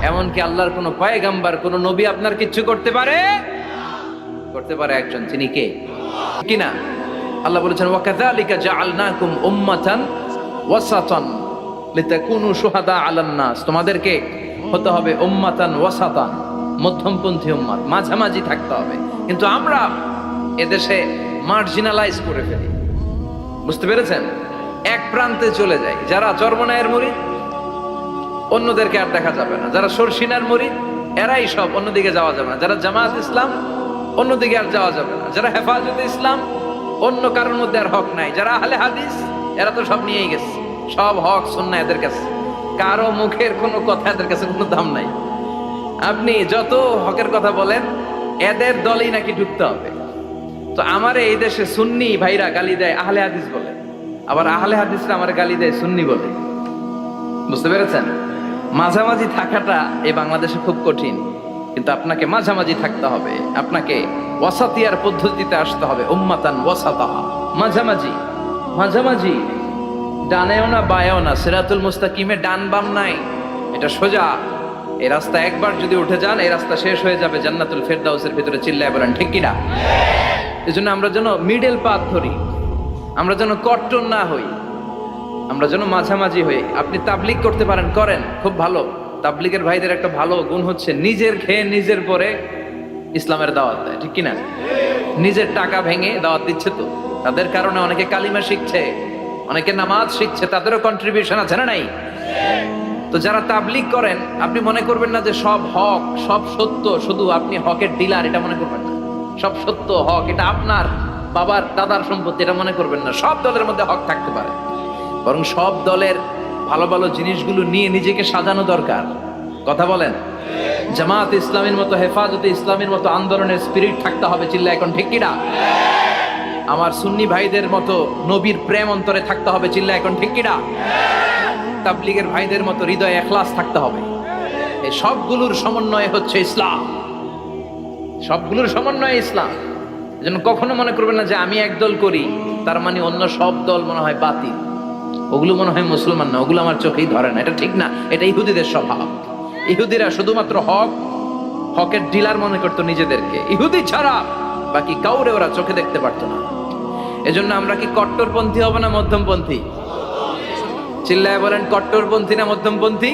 এমনকি আল্লাহর কোন পয়গম্বর, কোন নবী আপনার কিচ্ছু করতে পারে? করতে পারে একজন, তিনি কে? কিনা আল্লাহ বলেছেন, ওয়াকাযালিকা জাআলনাকুম উম্মাতান ওয়াসাতান লিতাকুনু শুহাদা আলান নাস। তোমাদেরকে হতে হবে উম্মাতান ওয়াসাতান, মধ্যমপন্থী উম্মাত, মাঝামাঝি থাকতে হবে। কিন্তু আমরা এদেশে মার্জিনালাইজ করে ফেলি, বুঝতে পেরেছেন? এক প্রান্তে চলে যায়। যারা চরমনায়ের মুরিদ, অন্যদেরকে আর দেখা যাবে না। যারা শর্ষিনার মুরিদ, এরাই সব, অন্যদিকে যাওয়া যাবে না। যারা জামাত ইসলাম, অন্যদিকে আর যাওয়া যাবে না। যারা হেফাজতে ইসলাম, অন্য কারোর মধ্যে আর হক নাই। যারা আহলে হাদিস, এরা তো সব নিয়েই গেছে, সব হক সুন্নাহ এদের কাছে। কারো মুখের কোনো কথা এদের কাছে কোনো দাম নাই। আপনি যত হকের কথা বলেন, এদের দলেই নাকি ঢুকতে হবে। তো আমার এই দেশে সুন্নি ভাইরা গালি দেয় আহলে হাদিস বলে, আবার আহলে হাদিসরা আমার গালি দেয় সুন্নি বলে। বুঝতে পেরেছেন? মাঝামাঝি থাকাটা এই বাংলাদেশে খুব কঠিন, কিন্তু আপনাকে মাঝামাঝি থাকতে হবে। আপনাকে ওয়াসাতিয়ার পদ্ধতিতে আসতে হবে। উম্মাতান ওয়াসাতা, মাঝামাঝি, ডানেও না বায়েও না। সিরাতুল মুস্তাকিমে ডান বাম নাই, এটা সোজা। এই রাস্তা একবার যদি উঠে যান, এই রাস্তা শেষ হয়ে যাবে জান্নাতুল ফেরদাউসের ভিতরে। চিল্লায় বলেন ঠিক কিনা? এজন্য আমরা যেন মিডল পাথ ধরি, আমরা যেন কট্টর না হই, আমরা যেন মাঝামাঝি হই। আপনি তাবলিগ করতে পারেন, করেন, খুব ভালো। তাবলিগের ভাইদের একটা ভালো গুণ হচ্ছে নিজের খেয়ে নিজের পরে ইসলামের দাওয়াত দেয়, ঠিক কিনা? নিজের টাকা ভেঙে দাওয়াত দিচ্ছে, তো তাদের কারণে অনেকে কালিমা শিখছে, অনেকে নামাজ শিখছে, তাদেরও কন্ট্রিবিউশন আছে না নাই? তো যারা তাবলিগ করেন, আপনি মনে করবেন না যে সব হক, সব সত্য, শুধু আপনি হকের ডিলার, এটা মনে করবেন না। সব সত্য হক এটা আপনার বাবার দাদার সম্পত্তি, এটা মনে করবেন না। সব দলের মধ্যে হক থাকতে পারে, বরং সব দলের ভালো ভালো জিনিসগুলো নিয়ে নিজেকে সাজানো দরকার। কথা বলেন? জামাত ইসলামের মতো, হেফাজতে ইসলামের মতো আন্দোলনের স্পিরিট থাকতে হবে। চিল্লা এখন ঠিক কিনা? আমার সুন্নি ভাইদের মতো নবীর প্রেম অন্তরে থাকতে হবে। চিল্লা এখন ঠিক কিনা? তাবলিগের ভাইদের মতো হৃদয়ে ইখলাস থাকতে হবে। এই সবগুলোর সমন্বয় হচ্ছে ইসলাম, সবগুলোর সমন্বয় ইসলাম। এজন্য কখনো মনে করবেন না যে আমি একদল করি তার মানে অন্য সব দল মনে হয় বাতিল, ওগুলো মনে হয় মুসলমান না, ওগুলো আমার চোখেই ধরে না। এটা ঠিক না, এটা ইহুদিদের স্বভাব। ইহুদিরা শুধুমাত্র হক হকের ডিলার মনে করতো নিজেদেরকে, ইহুদি ছাড়া বাকি কাউরে ওরা চোখে দেখতে পারতো না। এজন্য আমরা কি কট্টরপন্থী হব না মধ্যমপন্থী? চিল্লায় বলেন, কট্টরপন্থী না মধ্যমপন্থী?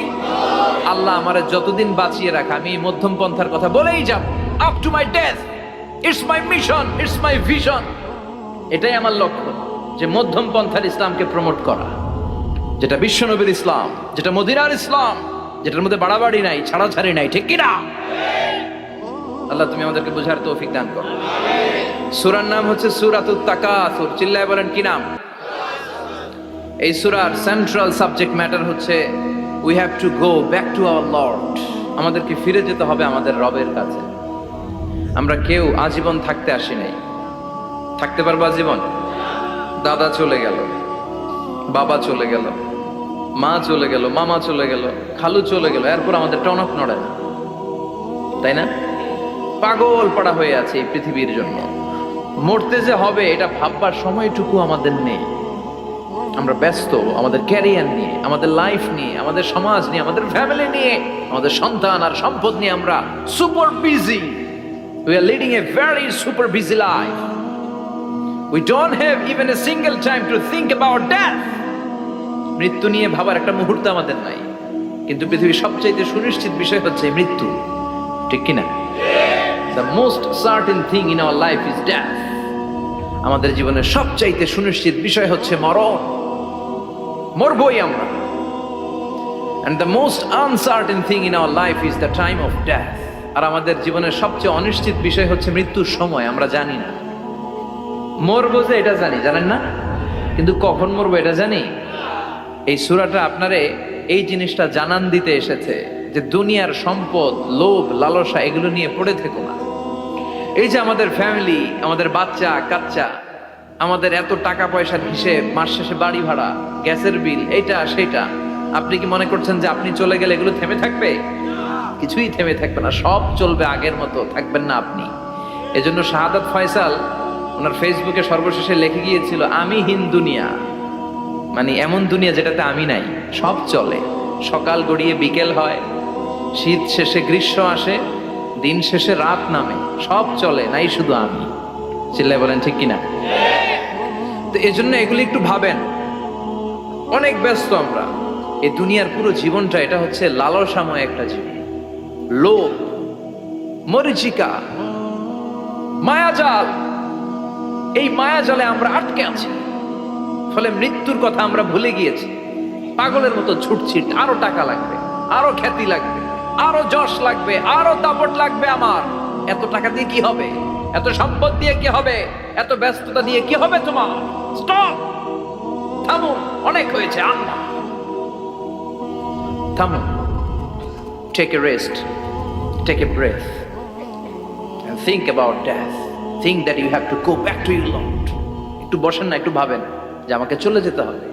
আল্লাহ আমারে যতদিন বাঁচিয়ে রাখা, আমি মধ্যম পন্থার কথা বলেই যাব, up to my death. It's my mission, it's my vision. এটাই আমার লক্ষ্য, যে মধ্যম পন্থার ইসলামকে প্রমোট করা, যেটা বিশ্বনবীর ইসলাম, যেটা মদিনার ইসলাম, যেটার মধ্যে বাড়াবাড়ি নাই, ছাড়াছাড়ি নাই, ঠিক কিনা? আল্লাহ তুমি আমাদেরকে বুঝার তৌফিক দান করো। সূরার নাম হচ্ছে সূরাতুত তাকাসুর। চিল্লায় বলেন কি নাম? এই সূরার সেন্ট্রাল সাবজেক্ট ম্যাটার হচ্ছে we have to go back to our Lord. আমাদেরকে ফিরে যেতে হবে আমাদের রবের কাছে। আমরা কেউ আজীবন থাকতে আসি নাই। থাকতে পারবো আজীবন? দাদা চলে গেল, বাবা চলে গেল, মা চলে গেল, মামা চলে গেল, খালু চলে গেল, এরপর আমাদের টনক নড়ে না, তাই না? পাগল পাড়া হয়ে আছে এই পৃথিবীর জন্য। মরতে যে হবে এটা ভাববার সময়টুকু আমাদের নেই। আমরা ব্যস্ত আমাদের ক্যারিয়ার নিয়ে, আমাদের লাইফ নিয়ে, আমাদের সমাজ নিয়ে, আমাদের ফ্যামিলি নিয়ে, আমাদের সন্তান আর সম্পদ নিয়ে আমরা super busy. We are leading a very super busy life. We don't have even a single time to think about death. মৃত্যু নিয়ে ভাবার একটা মুহূর্ত আমাদের নাই। কিন্তু পৃথিবীর সবচেয়ে সুনিশ্চিত বিষয় হচ্ছে মৃত্যু, ঠিক কিনা? The most certain thing in our life is death. আমাদের জীবনের সবচাইতে সুনিশ্চিত বিষয় হচ্ছে মরণ। মরবই আমরা। And the most uncertain thing in our life is the time of death. আর আমাদের জীবনের সবচেয়ে অনিশ্চিত বিষয় হচ্ছে মৃত্যুর সময়। আমরা জানি না। মরবো যে এটা জানি, জানেন না? কিন্তু কখন মরবো এটা জানি? এই সূরাটা আপনারে এই জিনিসটা জানান দিতে এসেছে যে দুনিয়ার সম্পদ, লোভ, লালসা এগুলো নিয়ে পড়ে থেকো না। এই যে আমাদের ফ্যামিলি, আমাদের বাচ্চা কাচ্চা, আমাদের এত টাকা পয়সার হিসেব, মাস শেষে বাড়ি ভাড়া, গ্যাসের বিল, এইটা সেটা, আপনি কি মনে করছেন যে আপনি চলে গেলে এগুলো থেমে থাকবে? কিছুই থেমে থাকবে না, সব চলবে আগের মতো, থাকবেন না আপনি। এজন্য শাহাদাত ফয়সাল ওনার ফেসবুকে সর্বশেষে লিখে গিয়েছিল, আমি হীন দুনিয়া, মানে এমন দুনিয়া যেটাতে আমি নাই। সব চলে, সকাল গড়িয়ে বিকেল হয়, শীত শেষে গ্রীষ্ম আসে, দিন শেষে রাত নামে, সব চলে, নাই শুধু আমি। চিল্লায় বলেন ঠিক কিনা? তো এজন্য এগুলি একটু ভাবেন। অনেক ব্যস্ত আমরা। এই দুনিয়ার পুরো জীবনটা এটা হচ্ছে লালসাময় একটা জীবন। লোভ, মরিচিকা, মায়াজাল, এই মায়াজালে আমরা আটকে আছি। ফলে মৃত্যুর কথা আমরা ভুলে গিয়েছি। পাগলের মতো ছুটছি, আরো টাকা লাগবে, আরো খ্যাতি লাগবে, আরো যশ লাগবে, আরো দাপট লাগবে আমার। এত টাকা দিয়ে কি হবে? এত সম্পদ দিয়ে কি হবে? এত ব্যস্ততা দিয়ে কি হবে তোমার? স্টপ, থামুন, অনেক হয়েছে, আল্লাহ থামুন। Take a rest, take a breath and think about death. Think that you have to go back to your Lord. একটু বসেন না, একটু ভাবেন যে আমাকে চলে যেতে হবে,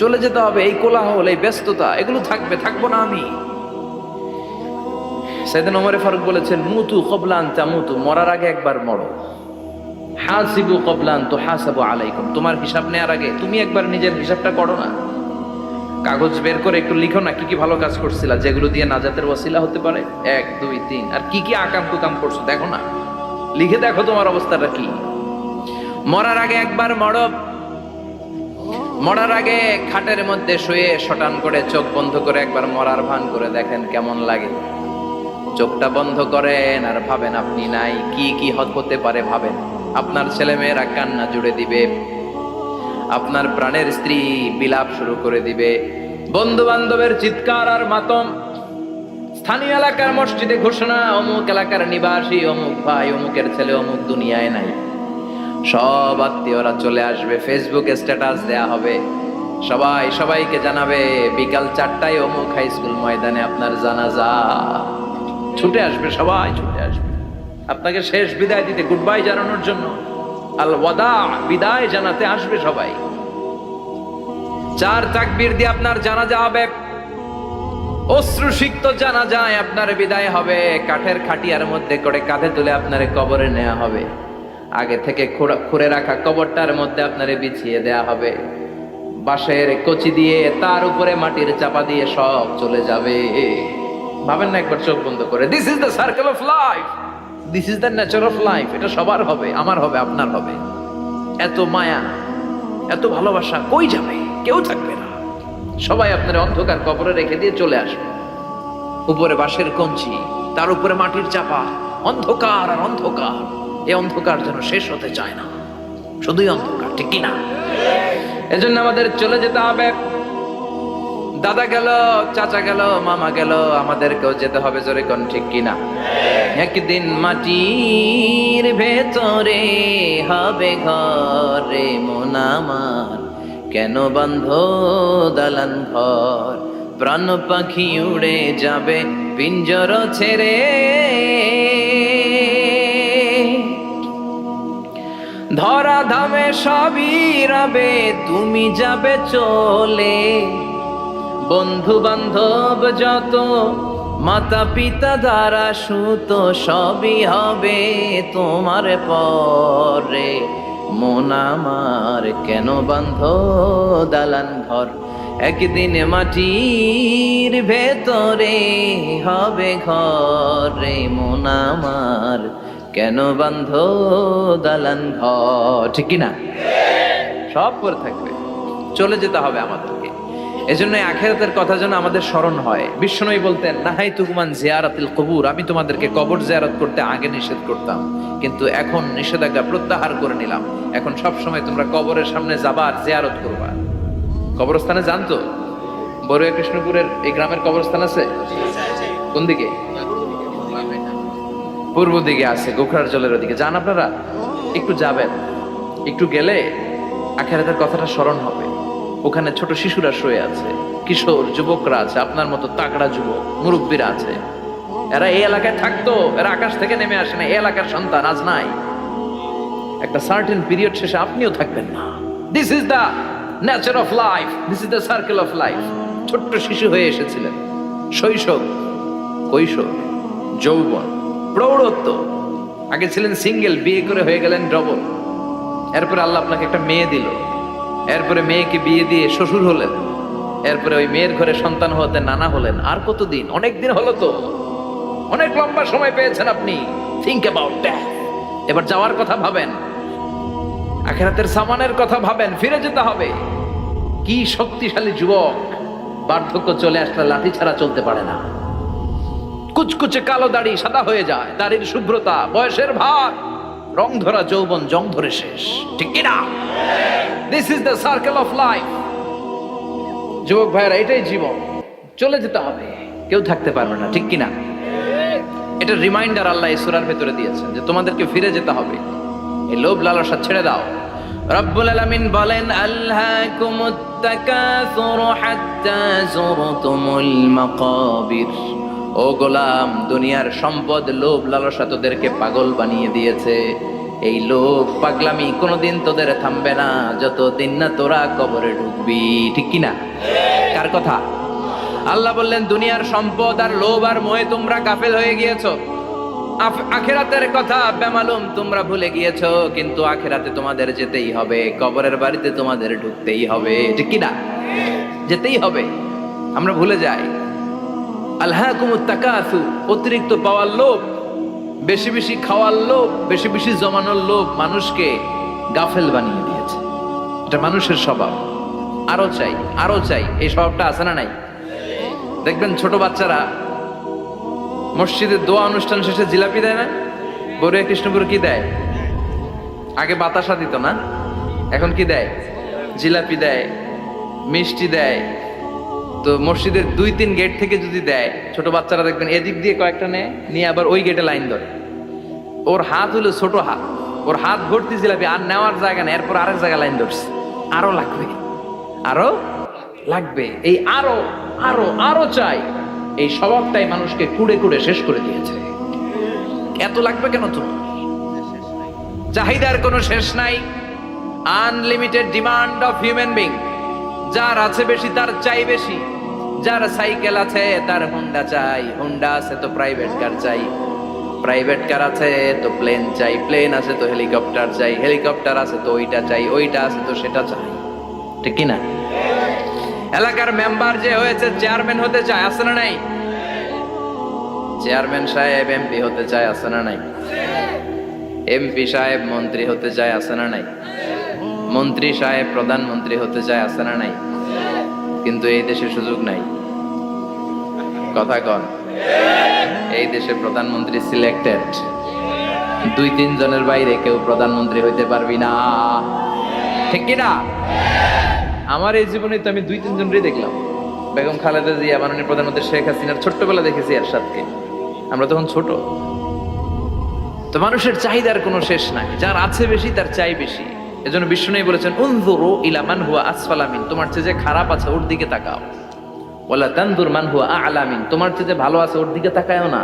চলে যেতে হবে। এই কোলাহল, এই ব্যস্ততা এগুলো থাকবে, থাকবো না আমি। সাইয়েদনা ওমর ফারুক বলেছেন, মুতু ক্বাবলা আন তামুতু, মরার আগে একবার মরো। হাসিবু ক্বাবলা আন তুহাসাবু আলাইকুম, তোমার হিসাব নেওয়ার আগে তুমি একবার নিজের হিসাবটা করো না। কাগজ বের করে একটু লিখো না কি কি ভালো কাজ করছিলা, যেগুলো দিয়ে নাজাতের ওয়াসিলা হতে পারে, 1 2 3, আর কি কি আকাম কুকাম করছো দেখো না, লিখে দেখো তোমার অবস্থাটা কি। মরার আগে একবার মরো। মরার আগে খাটের মধ্যে শুয়ে শটান করে চোখ বন্ধ করে একবার মরার ভান করে দেখেন কেমন লাগে। চোখটা বন্ধ করেন আর ভাবেন আপনি নাই, কি কি হতে পারে ভাবেন। আপনার ছেলে মেয়েরা কান্না জুড়ে দিবে, আপনার প্রাণের স্ত্রী বিলাপ শুরু করে দিবে, বন্ধু বান্ধবের চিৎকার আর মাতম, স্থানীয় এলাকার মসজিদে ঘোষণা, অমুক এলাকার নিবাসী অমুক ভাই অমুকের ছেলে অমুক দুনিয়ায় নাই। সব আত্মীয়রা চলে আসবে, ফেসবুকে স্ট্যাটাস দেয়া হবে, সবাই সবাইকে জানাবে বিকাল 4টায় অমুক হাই স্কুল ময়দানে আপনার জানাজা। ছুটে আসবে, সবাই ছুটে আসবে আপনাকে শেষ বিদায় দিতে, গুড বাই জানানোর জন্য, আল ওয়াদা, বিদায় জানাতে আসবে সবাই। 4 তাকবীর দিয়ে আপনার জানাজা হবে, অশ্রুসিক্ত জানাজায় আপনার বিদায় হবে। কাঠের খাটিয়ার মধ্যে করে কাঁধে তুলে আপনারে কবরে নেওয়া হবে। আগে থেকে খুঁড়ে রাখা কবরটার মধ্যে আপনারে বিছিয়ে দেয়া হবে। বাঁশের কচি দিয়ে তার উপরে মাটির চাপা দিয়ে সব চলে যাবে। ভাবেন না একবার চোখ বন্ধ করে, this is the circle of life, this is the nature of life. এটা সবার হবে, আমার হবে, আপনার হবে। এত মায়া, এত ভালোবাসা কই যাবে? কেউ থাকবে না। সবাই আপনার অন্ধকার কবরে রেখে দিয়ে চলে আসবে। উপরে বাঁশের কঞ্চি, তার উপরে মাটির চাপা, অন্ধকার আর অন্ধকার। এই অন্ধকার যেন শেষ হতে চায় না, শুধুই অন্ধকার, ঠিক কিনা? এজন্য আমাদের চলে যেতে হবে। দাদা গেল, চাচা গেল, মামা গেল, আমাদেরকেও যেতে হবে, জোরে কোন ঠিক কিনা? একদিন মাটির ভেতরে হবে ঘরে মন আমার, কেন বন্ধ দালান ঘর? প্রাণ পাখি উড়ে যাবে পিঞ্জর ছেড়ে, ধরা ধামে সবই রবে, তুমি যাবে চলে। বন্ধু বান্ধব যত, মাতা পিতা দ্বারা সুত, সবই হবে তোমার পরে। মন আমার কেন বান্ধ দালান ঘর? একদিন মাটির ভেতরে হবে ঘরে মন আমার, কেন বান্ধ দালান ঘর? ঠিক কিনা? সব করে থাকবে, চলে যেতে হবে আমাদেরকে। এজন্য আখিরাতের কথা যেন আমাদের স্মরণ হয়। বিশ্বনবী বলতেন, নাহাই তুকুমান জিয়ারাতিল কবুর, আমি তোমাদেরকে কবর জিয়ারত করতে আগে নিষেধ করতাম, কিন্তু এখন নিষেধাজ্ঞা প্রত্যাহার করে নিলাম। এখন সব সময় তোমরা কবরের সামনে যাবা আর জিয়ারত করবা। কবরস্থানে জানতো বড়ুয়া কৃষ্ণপুরের এই গ্রামের কবরস্থান আছে কোন দিকে? পূর্ব দিকে আছে, গোখরার জলের ওদিকে। যান আপনারা, একটু যাবেন, একটু গেলে আখিরাতের কথাটা স্মরণ হবে। ওখানে ছোট শিশুরা শুয়ে আছে, কিশোর যুবকরা আছে, আপনার মতো তাগড়া যুবক মুরব্বীরা আছে। এরা এই এলাকায় থাকতো, এরা আকাশ থেকে নেমে আসে না, এই এলাকার সন্তান আজ নাই। একটা সার্টেন পিরিয়ড শেষে আপনিও থাকবেন না। This is the nature of life, this is the circle of life. ছোট্ট শিশু হয়ে এসেছিলেন, শৈশব, কৈশোর, যৌবন, প্রৌঢ়ত্ব। আগে ছিলেন সিঙ্গেল, বিয়ে করে হয়ে গেলেন ডবল। এরপরে আল্লাহ আপনাকে একটা মেয়ে দিল, এরপরে মেয়েকে বিয়ে দিয়ে শ্বশুর হলেন, এরপরে ওই মেয়ের ঘরে সন্তান হতে নানা হলেন। আর কতদিন? অনেক দিন হলো তো, অনেক লম্বা সময় পেয়েছেন আপনি। Think about that. এবার যাওয়ার কথা ভাবেন, আখিরাতের সামানের কথা ভাবেন, ফিরে যেতে হবে। কি শক্তিশালী যুবক, বার্ধক্য চলে আসলে লাঠি ছাড়া চলতে পারে না। কুচকুচে কালো দাড়ি সাদা হয়ে যায়, দাড়ির শুভ্রতা, বয়সের ভার, রং ধরা যৌবন জং ধরে শেষ, ঠিক কিনা? This is the circle of life. যুবক ভাইয়েরা, এটাই জীবন, চলে যেতে হবে, কেউ থাকতে পারবে না, ঠিক কিনা? এটা রিমাইন্ডার আল্লাহ এই সূরার ভেতরে দিয়েছেন যে তোমাদেরকে ফিরে যেতে হবে। এই লোভ লালসা ছেড়ে দাও। রব্বুল আলামিন বলেন, আল্হাকুমুত তাকাসুর হাত্তা যুরতুমুল মাকাবির। ও গোলাম, দুনিয়ার সম্পদ, লোভ লালসা তোদেরকে পাগল বানিয়ে দিয়েছে। এই লোভ পাগলামি কোনোদিন তোদের থামবে না যতদিন না তোরা কবরে ঢুকবি, ঠিক কিনা? কার কথা? আল্লাহ বললেন, দুনিয়ার সম্পদ আর লোভ আর মোহে তোমরা গাফেল হয়ে গিয়েছো। আখিরাতের কথা বেমালুম তোমরা ভুলে গিয়েছো। কিন্তু আখিরাতে তোমাদের যেতেই হবে, কবরের বাড়িতে তোমাদের ঢুকতেই হবে, ঠিক কিনা? যেতেই হবে। আমরা ভুলে যাই। আলহাকুমুত তাকাসু, অতিরিক্ত পাওয়ার লোভ, বেশি বেশি খাওয়ার লোভ, বেশি বেশি জমানোর লোভ মানুষকে গাফেল বানিয়ে দিয়েছে। এটা মানুষের স্বভাব। আরো চাই, আরো চাই, এই স্বভাবটা আছে না নাই? দেখবেন ছোট বাচ্চারা মসজিদের দোয়া অনুষ্ঠান শেষে জিলাপি দেয় না? বড়ুয়া কৃষ্ণপুর কি দেয়? আগে বাতাসা দিত না, এখন কি দেয়? জিলাপি দেয়, মিষ্টি দেয়। তো মসজিদের 2-3 গেট থেকে যদি দেয়, ছোট বাচ্চারা দেখবেন এদিক দিয়ে কয়েকটা নিয়ে আবার ওই গেটে লাইন ধরে। ওর হাত হলো ছোট হাত, ওর হাত ভর্তি জিলাপি, আর নেওয়ার জায়গা নেই, এরপর আরেক জায়গায় লাইন ধরছে। আরো লাগবে, আরো লাগবে, এই আরো আরো আরো চাই। এই স্বভাবটাই মানুষকে কুড়ে কুড়ে শেষ করে দিয়েছে। এত লাগবে কেন? তোমার চাহিদার কোনো শেষ নাই। Unlimited demand of human being. যার আছে বেশি তার চাই বেশি। যার সাইকেল আছে তার হুন্ডা চাই, হুন্ডা আছে তো প্রাইভেট কার চাই, প্রাইভেট কার আছে তো প্লেন চাই, প্লেন আছে তো হেলিকপ্টার চাই, হেলিকপ্টার আছে তো ওইটা চাই, ওইটা আছে তো সেটা চাই, ঠিক কিনা? এলাকার মেম্বার যে হয়েছে চেয়ারম্যান হতে চায়, আছে না নাই? চেয়ারম্যান সাহেব এমপি হতে চায়, আছে না নাই? এমপি সাহেব মন্ত্রী হতে চায়, আছে না নাই? মন্ত্রী সাহেব প্রধানমন্ত্রী হতে চায়, আছে না নাই? কিন্তু এই দেশে সুযোগ নাই। কথা কন, এই দেশে প্রধানমন্ত্রী সিলেক্টেড। 2-3 জনের বাইরে কেউ প্রধানমন্ত্রী হইতে পারবি না, ঠিক কিনা? আমার এই জীবনে তো আমি 2-3 জনই দেখলাম। বেগম খালেদা জিয়া, মাননীয় প্রধানমন্ত্রী শেখ হাসিনার ছোট্টবেলা দেখেছি এরশাদকে, আমরা তখন ছোট। তো মানুষের চাহিদার কোনো শেষ নাই, যার আছে বেশি তার চাই বেশি। এজন্য বিষ্ণু বলেছেন, উনজুরু ইলা মান হুয়া আসফালা মিন, তোমার চেয়ে যে খারাপ আছে ওর দিকে তাকাও। ওয়ালা তানজুর মান হুয়া আ'লা মিন, তোমার চেয়ে যে ভালো আছে ওর দিকে তাকায়ও না,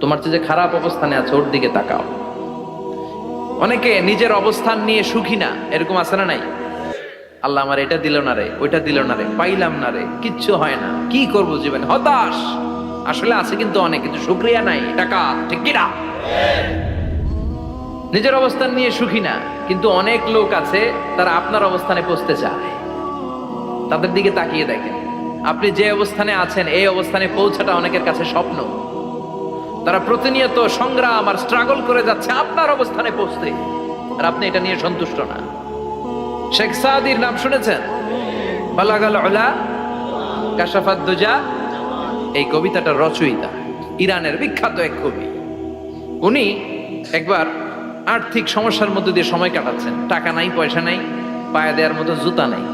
তোমার চেয়ে যে খারাপ অবস্থানে আছে ওর দিকে তাকাও। অনেকে নিজের অবস্থান নিয়ে সুখী না, এরকম আছে না নাই? আল্লাহ আমার এটা দিল না রে, ওইটা দিল না রে, পাইলাম না রে, কিচ্ছু হয় না, কি করব জীবনে, হতাশ। আসলে আছে কিন্তু অনেক, কিন্তু শুকরিয়া নাই, টাকা, ঠিক কিনা? নিজের অবস্থান নিয়ে সুখী না, কিন্তু অনেক লোক আছে তারা আপনার অবস্থানে পৌঁছতে চায়। তাদের দিকে তাকিয়ে দেখেন, আপনি যে অবস্থানে আছেন এই অবস্থানে পৌঁছাটা অনেকের কাছে স্বপ্ন। তারা প্রতিনিয়ত সংগ্রাম আর স্ট্রাগল করে যাচ্ছে আপনার অবস্থানে পৌঁছতে, আর আপনি এটা নিয়ে সন্তুষ্ট না। শেখ সাদির নাম শুনেছেন? বালাগাল উলা কাশাফাত দুজা, এই কবিতাটার রচয়িতা ইরানের বিখ্যাত এক কবি। উনি একবার আর্থিক সমস্যার মধ্যে দিয়ে সময় কাটাচ্ছেন, টাকা নাই, পয়সা নাই, পায়ে দেওয়ার মতো জুতা নাই।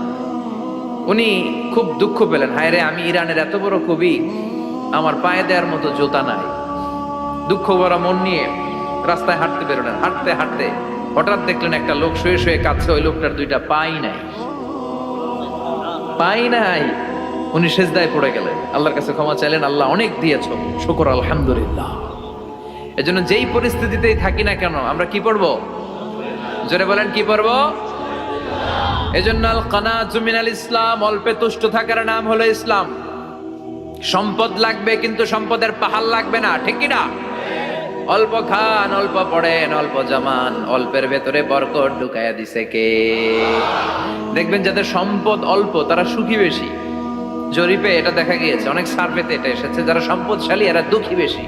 উনি খুব দুঃখ পেলেন, হায় রে, আমি ইরানের এত বড় কবি, আমার পায়ে দেওয়ার মতো জুতা নাই। দুঃখ ভরা মন নিয়ে রাস্তায় হাঁটতে বেরোলেন। হাঁটতে হাঁটতে হঠাৎ দেখলেন একটা লোক শুয়ে শুয়ে কাঁদছে, ওই লোকটার 2টা পাই নাই, পাই নাই। উনি সেজদায় পড়ে গেলেন, আল্লাহর কাছে ক্ষমা চাইলেন, আল্লাহ অনেক দিয়েছ, শুকর আলহামদুলিল্লাহ। এজন্য যেই পরিস্থিতিতেই থাকি না কেন আমরা কি পড়বো? জোরে বলেন, কি পড়বো? এজন্য আল কানাতু মিনাল ইসলাম, অল্পে তুষ্ট থাকার নাম হলো ইসলাম। সম্পদ লাগবে কিন্তু সম্পদের পাহাড় লাগবে না, ঠিক কি না? অল্প খান, অল্প পড়েন, অল্প জামান, অল্পের ভেতরে বরকত ঢুকাইয়া দিছে কে? দেখবেন যাদের সম্পদ অল্প তারা সুখী বেশি। জরিপে এটা দেখা গিয়েছে, অনেক সার্ভেতে এটা এসেছে, যারা সম্পদশালী এরা দুঃখী বেশি,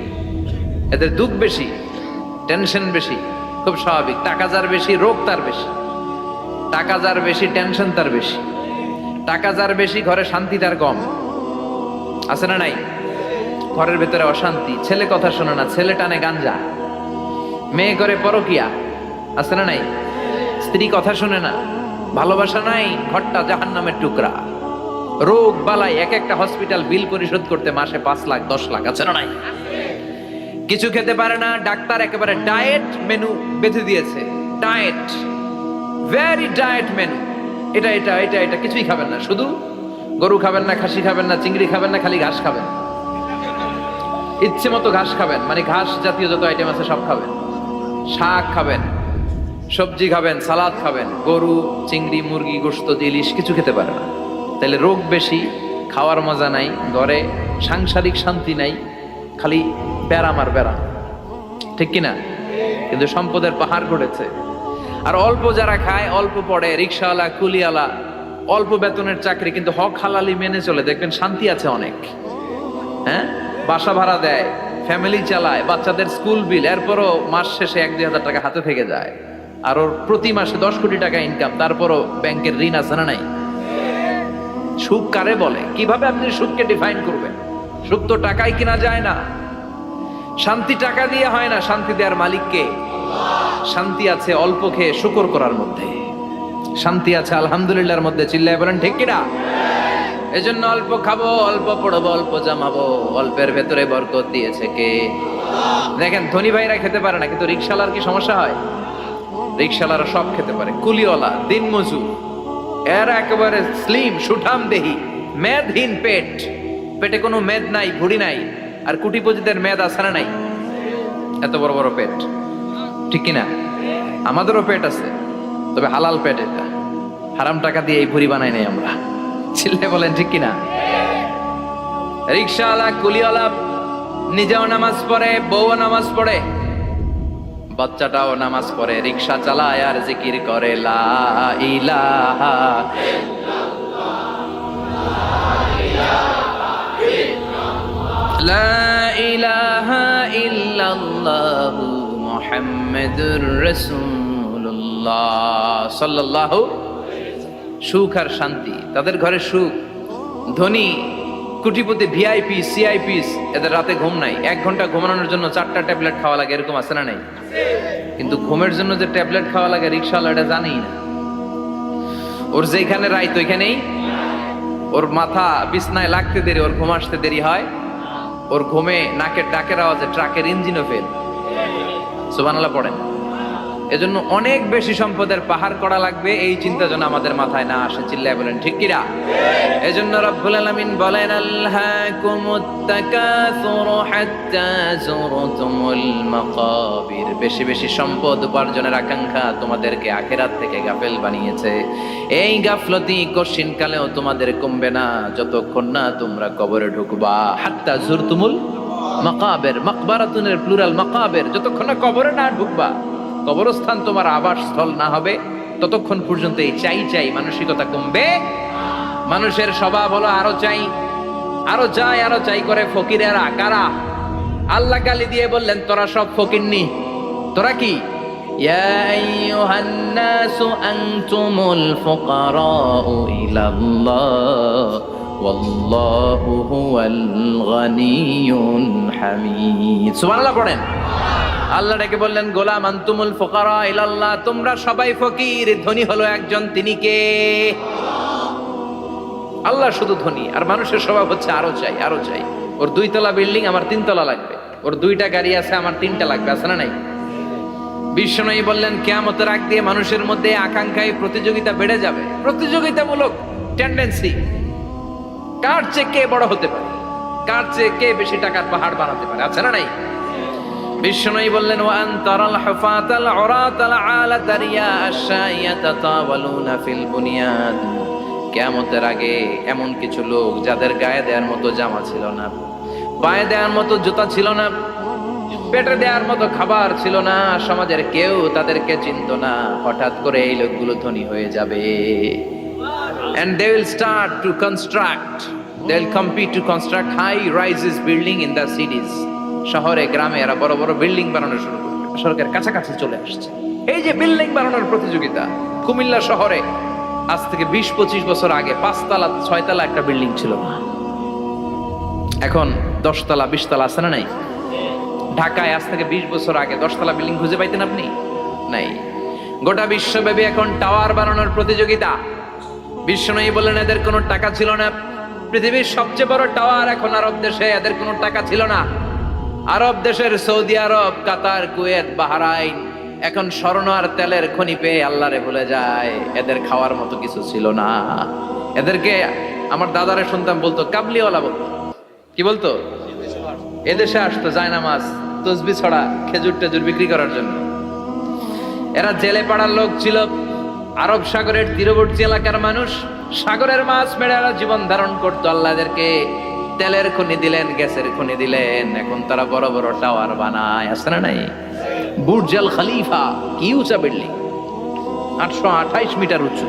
এদের দুঃখ বেশি, টেনশন বেশি। খুব স্বাভাবিক, টাকা যার বেশি রোগ তার বেশি, টাকা যার বেশি টেনশন তার বেশি, টাকা যার বেশি ঘরে শান্তি তার কম, আছে না নাই? ঘরের ভেতরে অশান্তি, ছেলে কথা শোনে না, ছেলে টানে গাঞ্জা, মেয়ে করে পরকিয়া, আছে না নাই? স্ত্রী কথা শোনে না, ভালোবাসা নাই, ঘরটা জাহান্নামের টুকরা। রোগ বালাই, এক একটা হসপিটাল বিল পরিশোধ করতে মাসে 5 লাখ 10 লাখ, আছে না নাই? কিছু খেতে পারে না, ডাক্তার একেবারে ডায়েট মেনু বেঁধে দিয়েছে, ডায়েট, ভেরি ডায়েট মেনু, এটা এটা এটা এটা কিছুই খাবেন না, শুধু গরু খাবেন না, খাসি খাবেন না, চিংড়ি খাবেন না, খালি ঘাস খাবেন, ইচ্ছে মতো ঘাস খাবেন, মানে ঘাস জাতীয় যত আইটেম আছে সব খাবেন, শাক খাবেন, সবজি খাবেন, সালাদ খাবেন, গরু, চিংড়ি, মুরগি, গোশত, ইলিশ কিছু খেতে পারে না। তাহলে রোগ বেশি, খাওয়ার মজা নাই, ঘরে সাংসারিক শান্তি নাই, খালি ব্যারাম আর ব্যারাম, ঠিক কিনা? কিন্তু সম্পদের পাহাড় গড়েছে। আর অল্প যারা খায়, অল্প পড়ে, রিক্সাওয়ালা, কুলিওয়ালা, অল্প বেতনের চাকরি, কিন্তু হক হালালি মেনে চলে, দেখবেন শান্তি আছে অনেক। হ্যাঁ, বাসা ভাড়া দেয়, ফ্যামিলি চালায়, বাচ্চাদের স্কুল বিল, এরপরও মাস শেষে 1-2 হাজার টাকা হাতে থেকে যায়। আর ওর প্রতি মাসে 10 কোটি টাকা ইনকাম, তারপরও ব্যাংকের ঋণ আছে না নাই? সুখ কারে বলে? কিভাবে আপনি সুখকে ডিফাইন করবেন? সুখ তো টাকায় কিনা যায় না, শান্তি টাকা দিয়ে হয় না, শান্তি দেওয়ার মালিককে। শান্তি আছে অল্প খেয়ে শুকর করার মধ্যে, শান্তি আছে আলহামদুলিল্লাহর মধ্যে, চিল্লায় বলেন ঠিক কিনা? এজন্য অল্প খাবো, অল্প পড়বো, অল্প জামাবো, অল্পের ভেতরে বরকত দিয়েছে কে? দেখেন ধনী ভাইরা খেতে পারে না, কিন্তু রিক্সাওয়ালার কি সমস্যা হয়? রিক্সাওয়ালারা সব খেতে পারে, কুলিওয়ালা, দিনমজুর, এরা একেবারে স্লিম সুঠাম দেহি, মেদহীন পেট, পেটে কোনো মেদ নাই, ভুড়ি নাই। আর কুটিপতিদের মেদ আছে না নাই? এত বড় বড় পেট, ঠিক কিনা? আমাদেরও পেট আছে, তবে হালাল পেট, এটা হারাম টাকা দিয়ে এই ভুড়ি বানাই নাই আমরা, ছেলে বলেন ঠিক কিনা? রিক্সাওয়ালা, কুলিওয়ালা নিজেও নামাজ পড়ে, বউও নামাজ পড়ে, বাচ্চাটাও নামাজ পড়ে, রিক্সা চালায় আর জিকির করে লা ইলাহা ইল্লাল্লাহ, লা ইলাহা ইল্লাল্লাহু মুহাম্মাদুর রাসূলুল্লাহ সাল্লাল্লাহু। সুখ আর শান্তি, তাদের ঘরে সুখ। ধনী কোটিপতি ভিআইপি সিআইপিস, এদের রাতে ঘুম নাই। 1 ঘন্টা ঘুমানোর জন্য 4টা ট্যাবলেট খাওয়া লাগে, এরকম আছে না নাই? কিন্তু ঘুমের জন্য যে ট্যাবলেট খাওয়া লাগে রিকশাওয়ালা এটা জানেই না। ওর যেখানে রাইত ওইখানেই, ওর মাথা বিছনায় লাগতে দেরি, ওর ঘুম আসতে দেরি হয়। ওর ঘুমে নাকের ডাকের আওয়াজে ট্রাকের ইঞ্জিনও ফেল। সুবহানাল্লাহ পড়েন। এজন্য অনেক বেশি সম্পদের পাহাড় করা লাগবে, এই চিন্তা যেন আমাদের মাথায় না আসে। চিল্লায় বলেন ঠিক কিনা? এজন্য রব্বুল আলামিন বলেন আল্লাকুমুত তাকাসুর হাত্তা যুরতুমুল মাকাবির। বেশি বেশি সম্পদ উপার্জনের আকাঙ্ক্ষা তোমাদেরকে আখিরাত থেকে গাফেল বানিয়েছে। এই গাফলতি কঠিন কালেও তোমাদের কমবে না যতক্ষণ না তোমরা কবরে ঢুকবা। হাত্তা যুরতুমুল মাকাবির, মাকবারাতুনের প্লুরাল মাকাবির, যতক্ষণ না কবরে না ঢুকবা, কবরস্থান তোমার আবাসস্থল না হবে, ততক্ষণ পর্যন্ত এই চাই চাই মানসিকতা কমবে। মানুষের স্বভাব হলো আরো চাই, আরো চাই, আরো চাই করে ফকিরেরা কারা? আল্লাহ গালি দিয়ে বললেন তোরা সব ফকিরনি। তোরা কি? ইয়া আইয়ুহান নাসু আনতুমুল ফুকারাউ ইলাল্লাহ ওয়াল্লাহু হুয়াল গানিয়ুল হামিদ। সুবহানাল্লাহ পড়েন। আল্লাহ ডেকে বললেন গোলাম আনতুমুল ফুকারা ইলাল্লাহ, তোমরা সবাই ফকির, ধনী হলো একজন, তিনি কে? আল্লাহ শুধু ধনী, আর মানুষের স্বভাব হচ্ছে আরো চাই, আরো চাই। ওর 2 তলা বিল্ডিং, আমার 3 তলা লাগবে। ওর 2টা গাড়ি আছে, আমার 3টা লাগবে। আছে না নাই? বিশ্বনবী বললেন কিয়ামতের আগ দিয়ে মানুষের মধ্যে আকাঙ্ক্ষায় প্রতিযোগিতা বেড়ে যাবে, প্রতিযোগিতামূলক টেন্ডেন্সি। কার চেয়ে কে বড় হতে পারে, কার চেয়ে কে বেশি টাকার পাহাড় বানাতে পারে। আছে না নাই? বিশ্বনবী বললেন ওয়ান তারাল হুফাতাল উরাতাল আলাতা রিয়া আশ-শাইয়াতা তাওয়ালুনা ফিল বুনিয়ান। কিয়ামতের আগে এমন কিছু লোক যাদের গায়ে দেওয়ার মতো জামা ছিল না, পায়ে দেওয়ার মতো জুতা ছিল না, পেটে দেওয়ার মতো খাবার ছিল না, সমাজের কেউ তাদেরকে চিনত না। হঠাৎ করে এই লোকগুলো ধনী হয়ে যাবে। And they will start to construct, they will compete to construct high rises building in the cities. শহরে গ্রামে এরা বড় বড় বিল্ডিং বানানো শুরু করবে, সরকার কাছাকাছি চলে আসছে। এই যে বিল্ডিং বানানোর প্রতিযোগিতা, কুমিল্লা শহরে আজ থেকে 20-25 বছর আগে 5 তলা 6 তলা একটা বিল্ডিং ছিল, এখন 10 তলা 20 তলা। আছে না নাই? ঢাকায় আজ থেকে 20 বছর আগে 10 তলা বিল্ডিং খুঁজে পাইতেন আপনি? নাই। গোটা বিশ্বব্যাপী এখন টাওয়ার বানানোর প্রতিযোগিতা। বিশ্বনবী বললেন এদের কোনো টাকা ছিল না। পৃথিবীর সবচেয়ে বড় টাওয়ার এখন আরব দেশে, এদের কোনো টাকা ছিল না। আরব দেশের সৌদি আরব, কাতার, কুয়েত, বাহরাইন এখন স্বর্ণ আর তেলের খনি পেয়ে আল্লাহরে ভুলে যায়। এদের খাওয়ার মতো কিছু ছিল না। এদেরকে আমার দাদারে শুনতাম বলতো কাবলিওয়ালা বলতো। কি বলতো? এদেশে আসতো জায়নামাজ, তসবি ছড়া, খেজুর টেজুর বিক্রি করার জন্য। এরা জেলে পাড়ার লোক ছিল। আরব সাগরের তীরবর্তী এলাকার মানুষ, সাগরের মাছ মেরে এরা জীবন ধারণ করতো। আল্লাহ এদেরকে তেলের খনি দিলেন, গ্যাসের খনি দিলেন, এখন তারা বড় বড় টাওয়ার বানায়। আছে না নাই? বুর্জ আল খলিফা, কি উঁচা বিল্ডিং, 828 মিটার উঁচু।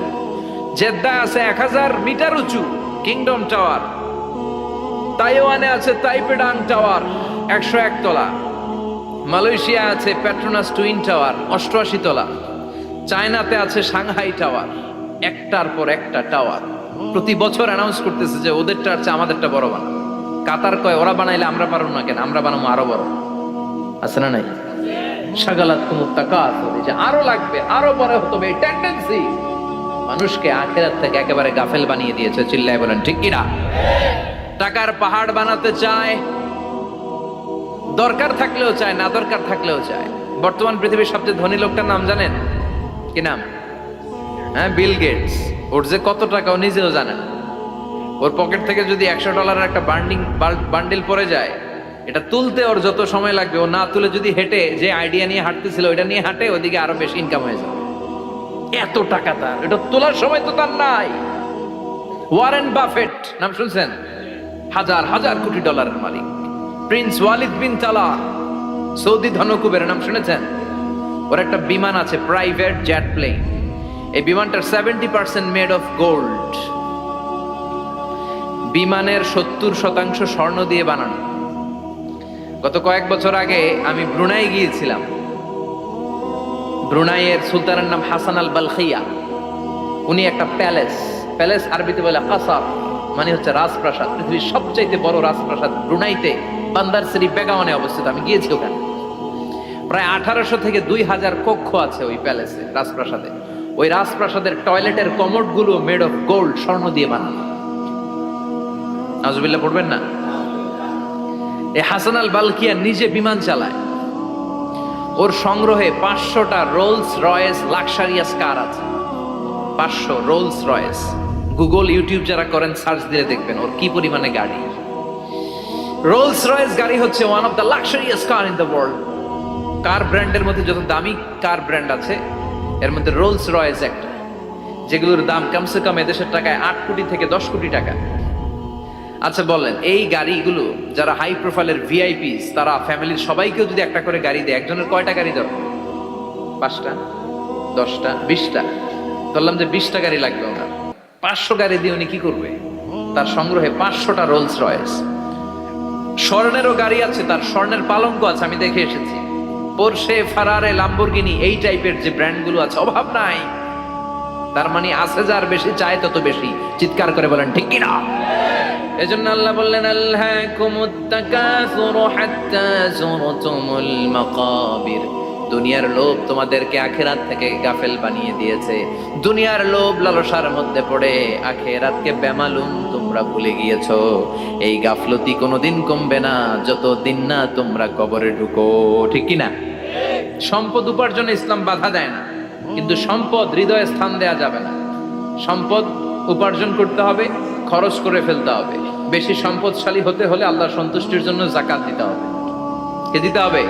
জেদ্দা আছে 1000 মিটার উঁচু কিংডম টাওয়ার। তাইওয়ানে আছে তাইপেডাং টাওয়ার 101 তলা। মালয়েশিয়া আছে পেট্রোনাস টুইন টাওয়ার 88 তলা। চায়নাতে আছে সাংহাই টাওয়ার, একটার পর একটা টাওয়ার। প্রতি বছর অ্যানাউন্স করতেছে যে ওদেরটা আছে আমাদেরটা বড় বানাবো। কাতার কয় ওরা বানাইলে আমরা পারবো না কেন, আমরা বানাবো আরো বড়। আছে না নাই? শাগালাত কুমুত তাকাসুর, যে আরো লাগবে, আরো বড় হতে হবে, এই টেন্ডেন্সি মানুষকে আখিরাত থেকে একেবারে গাফেল বানিয়ে দিয়েছে। চিল্লায় বলেন ঠিক কিনা? টাকার পাহাড় বানাতে চায়, দরকার থাকলেও চায়, না দরকার থাকলেও চায়। বর্তমান পৃথিবীর সবচেয়ে ধনী লোকটার নাম জানেন? কি নাম? হ্যাঁ, বিল গেটস। ওর যে কত টাকা ও নিজেও জানে না। ওর পকেট থেকে যদি $100 একটা বান্ডিল পড়ে যায়, এটা তুলতে ওর যত সময় লাগবে, ও না তুলে যদি হেঁটে যে আইডিয়া নিয়ে হাঁটতেছিল ওইটা নিয়ে হাঁটে, ওদিকে আরো বেশি ইনকাম হয়ে যাবে। এত টাকা তার, এটা তোলার সময় তো তার নাই। ওয়ারেন বাফেট নাম শুনছেন? হাজার হাজার কোটি ডলারের মালিক। প্রিন্স ওয়ালিদ বিন তালার, সৌদি ধনকুবের নাম শুনেছেন? ওর একটা বিমান আছে, প্রাইভেট জেট প্লেন। এই বিমানটার 70% মেড অফ গোল্ড। বিমানের 70% স্বর্ণ দিয়ে বানানো। গত কয়েক বছর আগে আমি ব্রুনাই গিয়েছিলাম। ব্রুনাইয়ের সুলতানের নাম হাসান আল বালখিয়া। উনি একটা প্যালেস আরবিতে বলে কাসার, মানে হচ্ছে রাজপ্রাসাদ। পৃথিবীর সবচাইতে বড় রাজপ্রাসাদ ব্রুনাইতে বান্দার সেরি বেগাওয়ানে অবস্থিত। আমি গিয়েছি ওখানে। প্রায় 1800 থেকে 2000 কক্ষ আছে ওই প্যালেসে, রাজপ্রাসাদে। ওই রাজপ্রাসাদের টয়লেটের কমোড গুলো মেড অফ গোল্ড, স্বর্ণ দিয়ে বানানো। নাউজুবিল্লাহ পড়বেন না। এই হাসান আল বালখিয়া নিজে বিমান চালায়। ওর সংগ্রহে 500টা রোলস রয়েস লাক্সারিয়াস কার আছে। 500 রোলস রয়েস। গুগল ইউটিউব যারা করেন সার্চ দিয়ে দেখবেন ওর কি পরিমাণে গাড়ি। রোলস রয়েস গাড়ি হচ্ছে one of the luxurious car in the world. Car ব্র্যান্ডের মধ্যে যত দামি কার ব্র্যান্ড আছে এর মধ্যে রোলস রয়েস একটা, যেগুলোর দাম কমসে কম এদেশের টাকায় 8 কোটি থেকে 10 কোটি টাকা। আচ্ছা বলেন, এই গাড়িগুলো যারা হাই প্রোফাইলের ভিআইপিস, তারা ফ্যামিলির সবাইকেও যদি একটা করে গাড়ি দেয়, একজনের কয়টা গাড়ি দরকার? 5টা, 10টা, 20টা। বললাম যে 20টা গাড়ি লাগবে ওনার। 500 গাড়ি দিয়ে উনি কি করবে? তার সংগ্রহে 500টা রোলস রয়েস। স্বর্ণেরও গাড়ি আছে, তার স্বর্ণের পালঙ্ক আছে, আমি দেখে এসেছি। পোরশে, ফারারে, লাম্বরগিনি, এই টাইপের যে ব্র্যান্ডগুলো আছে, অভাব নাই। তার মানে আছে, যার বেশি চায় তত বেশি। চিৎকার করে বলেন ঠিক কিনা? এজন্য আল্লাহ বললেন আল্লাহকুমুত তাকাসুরু হাত্তা যুরতুমুল মাকাবির। দুনিয়ার লোভ তোমাদেরকে আখিরাত থেকে গাফেল বানিয়ে দিয়েছে। দুনিয়ার লোভ লালসার মধ্যে পড়ে আখিরাতকে বেমালুম তোমরা ভুলে গিয়েছো। এই গাফলতি কোনোদিন কমবে না যতদিন না তোমরা কবরে ঢুকো। ঠিক কি না? সম্পদ উপার্জনে ইসলাম বাধা দেয় না, কিন্তু সম্পদ হৃদয়ে স্থান দেয়া যাবে না। সম্পদ উপার্জন করতে হবে, খরচ করে ফেলতে হবে। বেশি সম্পদশালী হতে হলে আল্লাহর সন্তুষ্টির জন্য যাকাত দিতে হবে। কে দিতে হবে?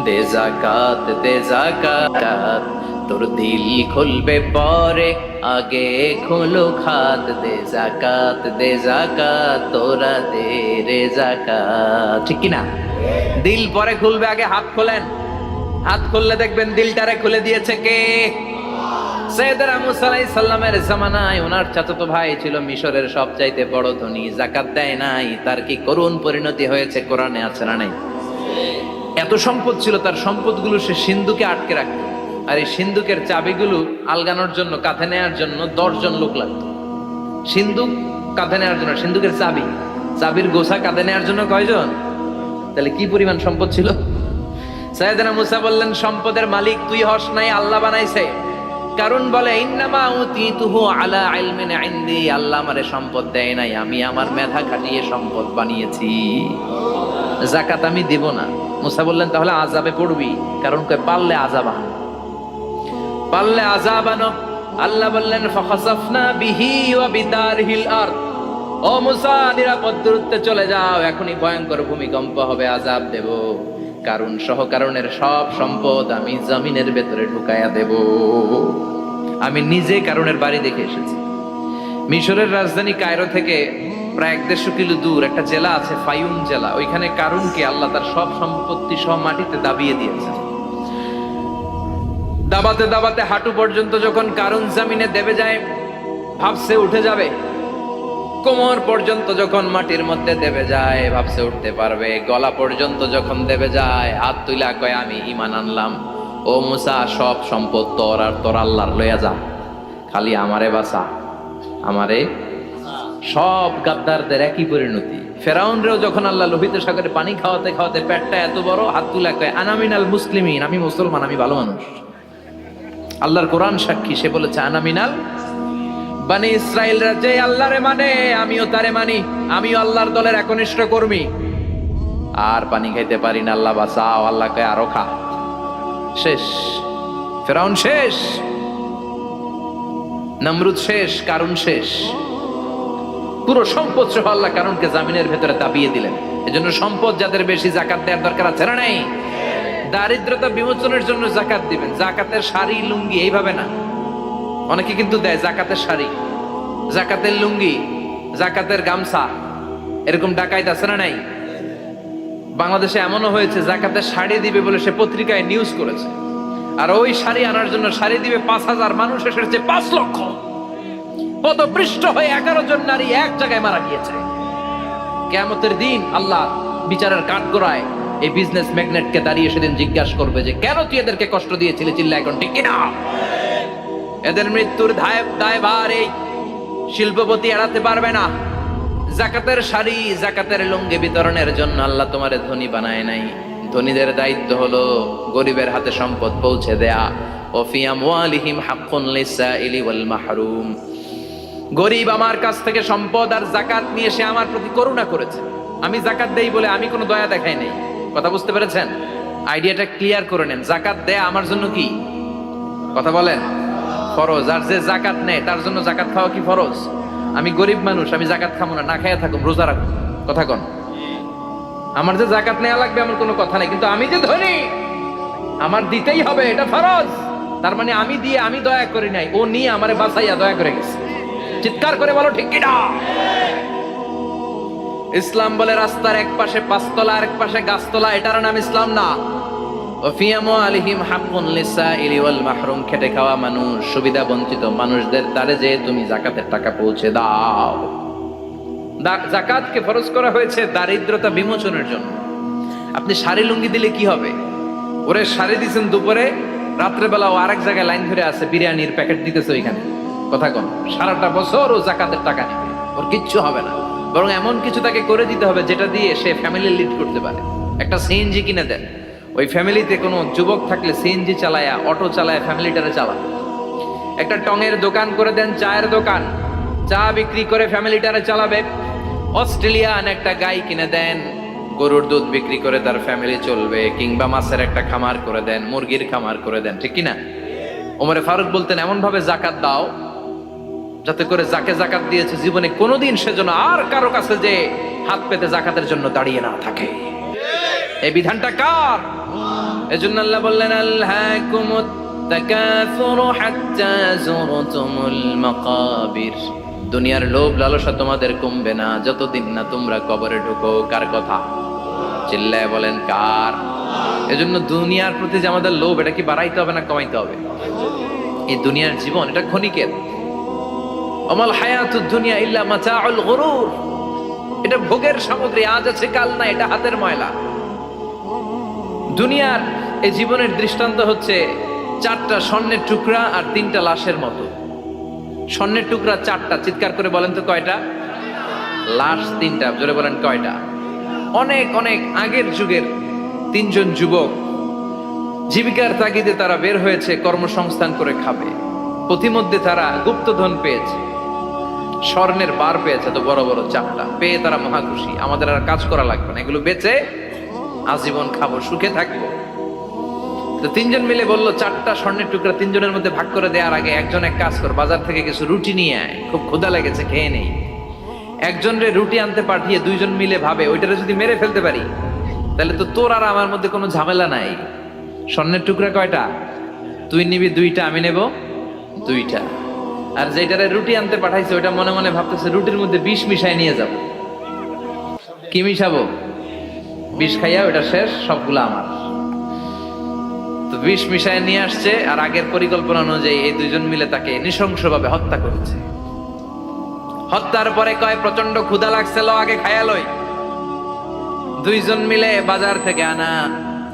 দে যাকাত, দে যাকাত, তোর দিল খুলবে পরে, আগে খোলো খাত। দে যাকাত, দে যাকাত, তোরা দে রে যাকাত। ঠিক কি না? দিল পরে খুলবে, আগে হাত খোলেন। হাত খুললে দেখবেন দিলটারে খুলে দিয়েছে কে? সাইয়েদনা মুসা আলাইহিস সালামের জামানায় ওনার চাচাতো ভাই ছিল মিশরের সবচাইতে বড় ধনী, যাকাত দেয় নাই। তার কি করুণ পরিণতি হয়েছে কোরআনে আছে না নাই? এত সম্পদ ছিল, তার সম্পদগুলো সে সিন্ধুকে আটকে রাখত। আর এই সিন্ধুকের চাবিগুলো আলগানোর জন্য, কাঁধে নেওয়ার জন্য 10 জন লোক লাগতো। সিন্ধুক কাঁধে নেওয়ার জন্য, সিন্ধুকের চাবির গোছা কাঁধে নেওয়ার জন্য কয়জন? তাহলে কি পরিমাণ সম্পদ ছিল? সাইয়েদনা মুসা বললেন, সম্পদের মালিক তুই হস নাই, আল্লাহ বানাইছে। কারণ বলে ইন্নামা উতিতুহু আলা ইলমিন ইনদি, আল্লাহ আমারে সম্পদ দেয় নাই, আমি আমার মেধা খাটিয়ে সম্পদ বানিয়েছি। যাকাত আমি দেব না। মুসা বললেন তাহলে আযাবে পড়বি, কারণ কয় পারলে আযাব আনো, পারলে আযাব আনো। আল্লাহ বললেন ফাখাসাফনা বিহি ওয়া বিদারহিল আরদ, ও মুসা নিরাপদ দূরত্বে চলে যাও, এখনই ভয়ঙ্কর ভূমিকম্প হবে, আযাব দেব। কারণ সহ কারণের সব সম্পদ আমি জমিনের ভেতরে ঢুকাইয়া দেব। আমি নিজে কারণের বাড়ি দেখে এসেছি। মিশরের রাজধানী কায়রো থেকে প্রায় 150 কিলো দূর একটা জেলা আছে, ফায়ুম জেলা। ওইখানে কারুনকে আল্লাহ তার সব সম্পত্তি সব মাটিতে দাবিয়ে দিয়েছেন। দাবাতে দাবাতে হাঁটু পর্যন্ত যখন কারুন জমিনে দেবে যায়, ভাবছে উঠে যাবে। কোমর পর্যন্ত যখন মাটির মধ্যে দেবে যায়, ভাবছে উঠতে পারবে। গলা পর্যন্ত যখন দেবে যায়, হাত তুইলা কয় আমি ঈমান আনলাম। ও মুসা, সব সম্পদ তোর আর তোর আল্লাহর লইয়া যা, খালি আমারে বাঁচা, আমারে। সব গাদ্দারদের একই পরিণতি। ফেরাউনরেও যখন আল্লাহ লোহিত সাগরে পানি খাওয়াতে খাওয়াতে পেটটা এত বড়, হাত তুলা কয় আনামিনাল মুসলিমিন, আমি মুসলমান, আমি ভালো মানুষ। আল্লাহর কোরআন সাক্ষী, সে বলেছে আনামিনাল বনি ইসরাইলরা যে আল্লাহরে মানে, আমিও তারে মানি, আমিও আল্লাহর দলের একনিষ্ঠ কর্মী। আর পানি খাইতে পারি না, আল্লাহ বাঁচাও। আল্লাহ কয় আরো খা। শেষ, ফেরাউন শেষ, নমরুদ শেষ, কারুন শেষ। পুরো সম্পদ সহ আল্লাহ কারুনকে জামিনের ভেতরে দাবিয়ে দিলেন। এজন্য সম্পদ যাদের বেশি, যাকাত দেওয়ার দরকার আছে না নাই? দারিদ্রতা বিমোচনের জন্য যাকাত দিবেন। যাকাতের শাড়ি লুঙ্গি এইভাবে না, অনেকে কিন্তু দেয় জাকাতের শাড়ি, জাকাতের লুঙ্গি, জাকাতের গামছা, এরকম ডাকাইত আছে না নাই? বাংলাদেশে এমনও হয়েছে জাকাতের শাড়ি দিবে বলে সে পত্রিকায় নিউজ করেছে, আর ওই শাড়ি আনার জন্য শাড়ি দিবে 5,000 মানুষ এসেছে 5 লক্ষ। পদপৃষ্ঠ হয়ে 11 জন নারী এক জায়গায় মারা গিয়েছে। কিয়ামতের দিন আল্লাহ বিচারের কাঠগড়ায় এই বিজনেস ম্যাগনেটকে দাঁড়িয়ে সেদিন জিজ্ঞাসা করবে যে কেন তুই এদেরকে কষ্ট দিয়েছিলি, চিল্লা এখন ঠিক কিনা? এদের মৃত্যুর দায়ভার এই শিল্পপতি এড়াতে পারবে না। জাকাতের শাড়ি, জাকাতের লুঙ্গি বিতরণের জন্য আল্লাহ তোমারে ধনী বানায় নাই। ধনীদের দায়িত্ব হলো গরিবের হাতে সম্পদ পৌঁছে দেয়া। ওফি আমওয়ালিহিম হাক্কুন লিসাইলি ওয়াল মাহরুম। গরিব আমার কাছ থেকে সম্পদ আর জাকাত নিয়ে সে আমার প্রতি করুণা করেছে। আমি জাকাত দেই বলে আমি কোনো দয়া দেখাই নাই। কথা বুঝতে পেরেছেন? আইডিয়াটা ক্লিয়ার করে নেন। জাকাত দেয়া আমার জন্য কি? কথা বলেন, ফরজ। আর যে জাকাত নেয় তার জন্য জাকাত খাওয়া কি ফরজ? আমি গরিব মানুষ, আমি জাকাত খাবো না, না খাইয়া থাকুম, রোজা রাখুন। কথা কন। আমার যে জাকাত নেওয়া লাগবে এমন কোনো কথা নেই, কিন্তু আমি যে ধনী আমার দিতেই হবে, এটা ফরজ। তার মানে আমি দিয়ে আমি দয়া করি নাই, ও নিয়ে আমারে বাঁচাইয়া দয়া করে গেছে। চিৎকার করে বলো ঠিক কিনা? ইসলাম বলে রাস্তার এক পাশে পাঁচতলা আর এক পাশে গাছতলা, এটার নাম ইসলাম না। ওফি আমওয়ালিহিম হাক্কুন লিসাইলি ওয়াল মাহরুম। খেটে খাওয়া মানুষ, সুবিধা বঞ্চিত মানুষদের দ্বারে যে তুমি জাকাতের টাকা পৌঁছে দাও। জাকাতকে ফরজ করা হয়েছে দারিদ্রতা বিমোচনের জন্য। আপনি শাড়ি লুঙ্গি দিলে কি হবে? ওরে শাড়ি দিচ্ছেন দুপুরে, রাত্রেবেলা ও আরেক জায়গায় লাইন ধরে আছে, বিরিয়ানির প্যাকেট দিতেছে ওইখানে। কথা কন। সারাটা বছর ও জাকাতের টাকা নেবে, ওর কিচ্ছু হবে না। বরং এমন কিছু তাকে করে দিতে হবে যেটা দিয়ে সে ফ্যামিলি লিড করতে পারে। একটা সিএনজি কিনে দেন, ওই ফ্যামিলিতে কোনো যুবক থাকলে সিএনজি চালায়া, অটো চালায়া ফ্যামিলিটারে চালা। একটা টঙের দোকান করে দেন, চায়ের দোকান, চা বিক্রি করে ফ্যামিলিটারে চালাবে। অস্ট্রেলিয়ান একটা গাই কিনে দেন, গরুর দুধ বিক্রি করে তার ফ্যামিলি চলবে। কিংবা মাছের একটা খামার করে দেন, মুরগির খামার করে দেন, ঠিক কিনা? ওমরে ফারুক বলতেন এমন ভাবে জাকাত দাও যাতে করে যাকে জাকাত দিয়েছে জীবনে কোনোদিন সেজন্য আর কারো কাছে যে হাত পেতে জাকাতের জন্য দাঁড়িয়ে না থাকে। এই বিধানটা কার? এজন্য আল্লাহ বললেন আলহাকুমুত তাকাসুরু হাত্তা যুরতুমুল মাকাবির। দুনিয়ার লোভ লালসা তোমাদের কমবে না যতদিন না তোমরা কবরে ঢুকো। কার কথা? চিল্লায় বলেন কার? এজন্য দুনিয়ার প্রতি যে আমাদের লোভ, এটা কি বাড়াইতে হবে না কমাইতে হবে? এই দুনিয়ার জীবন এটা ক্ষণিকের। আমাল হায়াতুদ দুনিয়া ইল্লা মাতাউল গুরুর। এটা ভোগের সামগ্রী, আজ আছে কাল না, এটা হাতের ময়লা। দুনিয়ার এই জীবনের দৃষ্টান্ত হচ্ছে চারটা স্বর্ণের টুকরা আর তিনটা লাশের মতো। স্বর্ণের টুকরা চারটা, চিৎকার করে বলেন তো কয়টা? লাশ তিনটা, জোরে বলেন কয়টা? অনেক অনেক আগের যুগের তিনজন যুবক জীবিকার তাগিদে তারা বের হয়েছে কর্মসংস্থান করে খাবে। পথিমধ্যে তারা গুপ্তধন পেয়েছে, স্বর্ণের বার পেয়েছে, তো বড় বড় চারটা পেয়ে তারা মহা খুশি। আমাদের আর কাজ করা লাগবে না, এগুলো বেচে আজীবন খাবো, সুখে থাকবো। তো তিনজন মিলে বললো চারটা স্বর্ণের টুকরা তিনজনের মধ্যে ভাগ করে দেওয়ার আগে একজন এক কাজ কর, বাজার থেকে কিছু রুটি নিয়ে আয়, খুব ক্ষুধা লেগেছে, খেয়ে নেই। একজন রে রুটি আনতে পাঠিয়ে দুইজন মিলে ভাবে ওইটারে যদি মেরে ফেলতে পারি তাহলে তো তোর আর আমার মধ্যে কোনো ঝামেলা নাই। স্বর্ণের টুকরা কয়টা? তুই নিবি দুইটা, আমি নেব দুইটা। আর যেটারে রুটি আনতে পাঠাইছে ওইটা মনে মনে ভাবতেছে রুটির মধ্যে বিষ মিশাই নিয়ে যাব। কি মিশাবো? বিষ খাইয়া ওইটা শেষ, সবগুলো আমার। তো বিষ মিশায় নিয়ে আসছে, আর আগের পরিকল্পনা অনুযায়ী এই দুইজন মিলে তাকে নৃশংসভাবে হত্যা করেছে। হত্যার পরে কয় প্রচন্ড ক্ষুধা লাগছে, লো আগে খায়া লই। দুইজন মিলে বাজার থেকে আনা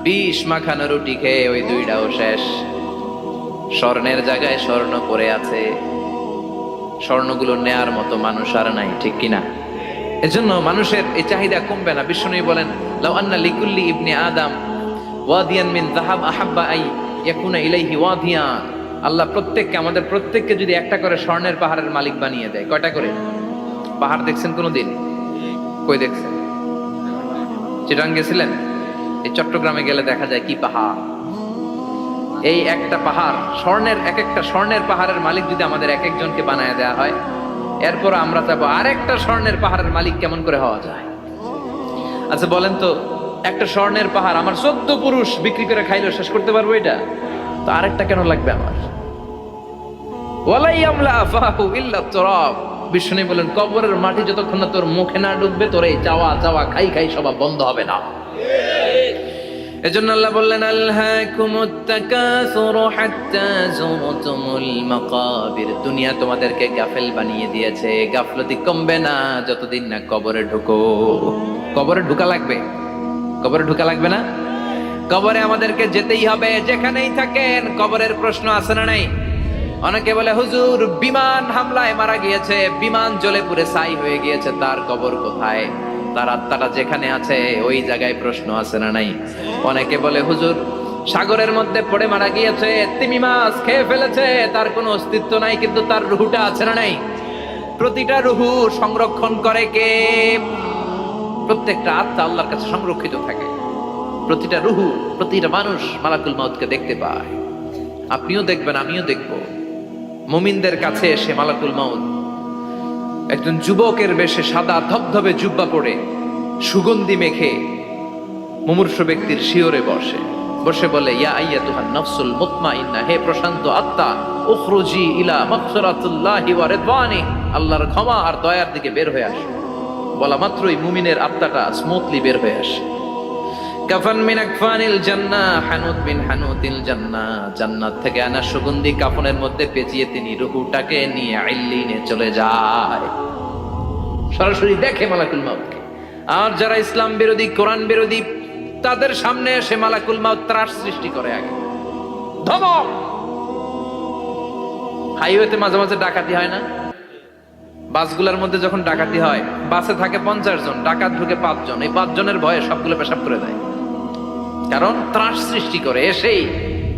বিষ মাখানো রুটি খেয়ে ওই দুইটাও শেষ। স্বর্ণের জায়গায় স্বর্ণ পড়ে আছে, স্বর্ণগুলো নেয়ার মতো মানুষ আর নাই, ঠিক কিনা? এজন্য মানুষের এই চাহিদা কমবে না। বিষ্ণু বলেন লাউ আন্না লিকুল্লি ইবনে আদম ওয়াদিয়ান মিন যাহাব আহাব্বা আই ইয়াকুনা ইলাইহি ওয়াদিয়া। আল্লাহ প্রত্যেককে, আমাদের প্রত্যেককে যদি একটা করে স্বর্ণের পাহাড়ের মালিক বানিয়ে দেয়। কয়টা করে পাহাড় দেখছেন কোনোদিন? কই দেখছেন? চিটাং গেছিলেন? এই চট্টগ্রামে গেলে দেখা যায় কি পাহাড়। এই একটা পাহাড় স্বর্ণের, এক একটা স্বর্ণের পাহাড়ের মালিক যদি আমাদের এক একজনকে বানায় দেওয়া হয়, এরপর আমরা চাবো আরেকটা স্বর্ণের পাহাড়ের মালিক কেমন করে হওয়া যায়। আচ্ছা বলেন তো, একটা স্বর্ণের পাহাড় আমার 14 পুরুষ বিক্রি করে খাইলেও শেষ করতে পারবো এটা? তো আরেকটা কেন লাগবে আমার? ওয়ালাই আমলা আফাহু ইল্লা তুরাব। বিষ্ণু বলেন কবরের মাটি যতক্ষণ না তোর মুখে না ঢুকবে তোর এই চাওয়া চাওয়া খাই খাই স্বভাব বন্ধ হবে না। এজন্য আল্লাহ বললেন আলহাকুমুত তাকাসুরু হাত্তা যুরতুমুল মাকাবির। দুনিয়া তোমাদেরকে গাফেল বানিয়ে দিয়েছে, গাফলতি কমবে না যতদিন না কবরে ঢুকো। কবরে ঢুকা লাগবে, কবরে ঢুকা লাগবে না? কবরে আমাদেরকে যেতেই হবে, যেখানেই থাকেন। কবরের প্রশ্ন আছে না নাই? অনেকে বলে হুজুর বিমান হামলায় মারা গিয়েছে, বিমান জ্বলে পুড়ে ছাই হয়ে গিয়েছে, তার কবর কোথায়? তার আত্মাটা যেখানে আছে ওই জায়গায় প্রশ্ন আছে না নাই? অনেকে বলে হুজুর সাগরের মধ্যে পড়ে মারা গিয়েছে, তিমি মাছ খেয়ে ফেলেছে, তার কোনো অস্তিত্ব নাই, কিন্তু তার রুহুটা আছে না নাই? প্রতিটা রুহু সংরক্ষণ করে কে? প্রত্যেকটা আত্মা আল্লাহর কাছে সংরক্ষিত থাকে। প্রতিটা রুহু, প্রতিটা মানুষ মালাকুল মাউতকে দেখতে পায়। আপনিও দেখবেন, আমিও দেখব। মুমিনদের কাছে এসে মালাকুল মাউত একজন যুবকের বেশে সাদা ধবধবে জুব্বা পরে সুগন্ধি মেখে মুমূর্ষু ব্যক্তির শিয়রে বসে বসে বলে, ইয়া আইয়াতুহান নাফসুল মুতমাইন্না, হে প্রশান্ত আত্মা, উখরুজি ইলা মাগফিরাতিল্লাহি ওয়া রিদওয়ানি, আল্লাহর ক্ষমা আর দয়ার দিকে বের হয়ে আসো। বলা মাত্রই মুমিনের আত্মাটা স্মুথলি বের হয়ে আসে। কাফান মিন আকফানিল জান্নাহ, হানুত বিন হানুতিল জান্নাহ, জান্নাত থেকে আনা সুগন্ধি কাফনের মধ্যে পেঁচিয়ে তিনি রূহটাকে নিয়ে ইল্লিনে চলে যায়। সরাসরি দেখে মালাকুল মাউতকে। আর যারা ইসলাম বিরোধী, কোরআন বিরোধী, তাদের সামনে এসে মালাকুল মাউত ত্রাস সৃষ্টি করে। আগে ধমক। হাইওয়েতে মাঝে মাঝে ডাকাতি হয় না? বাসগুলোর মধ্যে যখন ডাকাতি হয়, বাসে থাকে 50 জন, ডাকাত ঢুকে 5 জন, এই 5 জনের ভয়ে সবগুলো পেশাব করে দেয়। কারণ ত্রাস সৃষ্টি করে। এসেই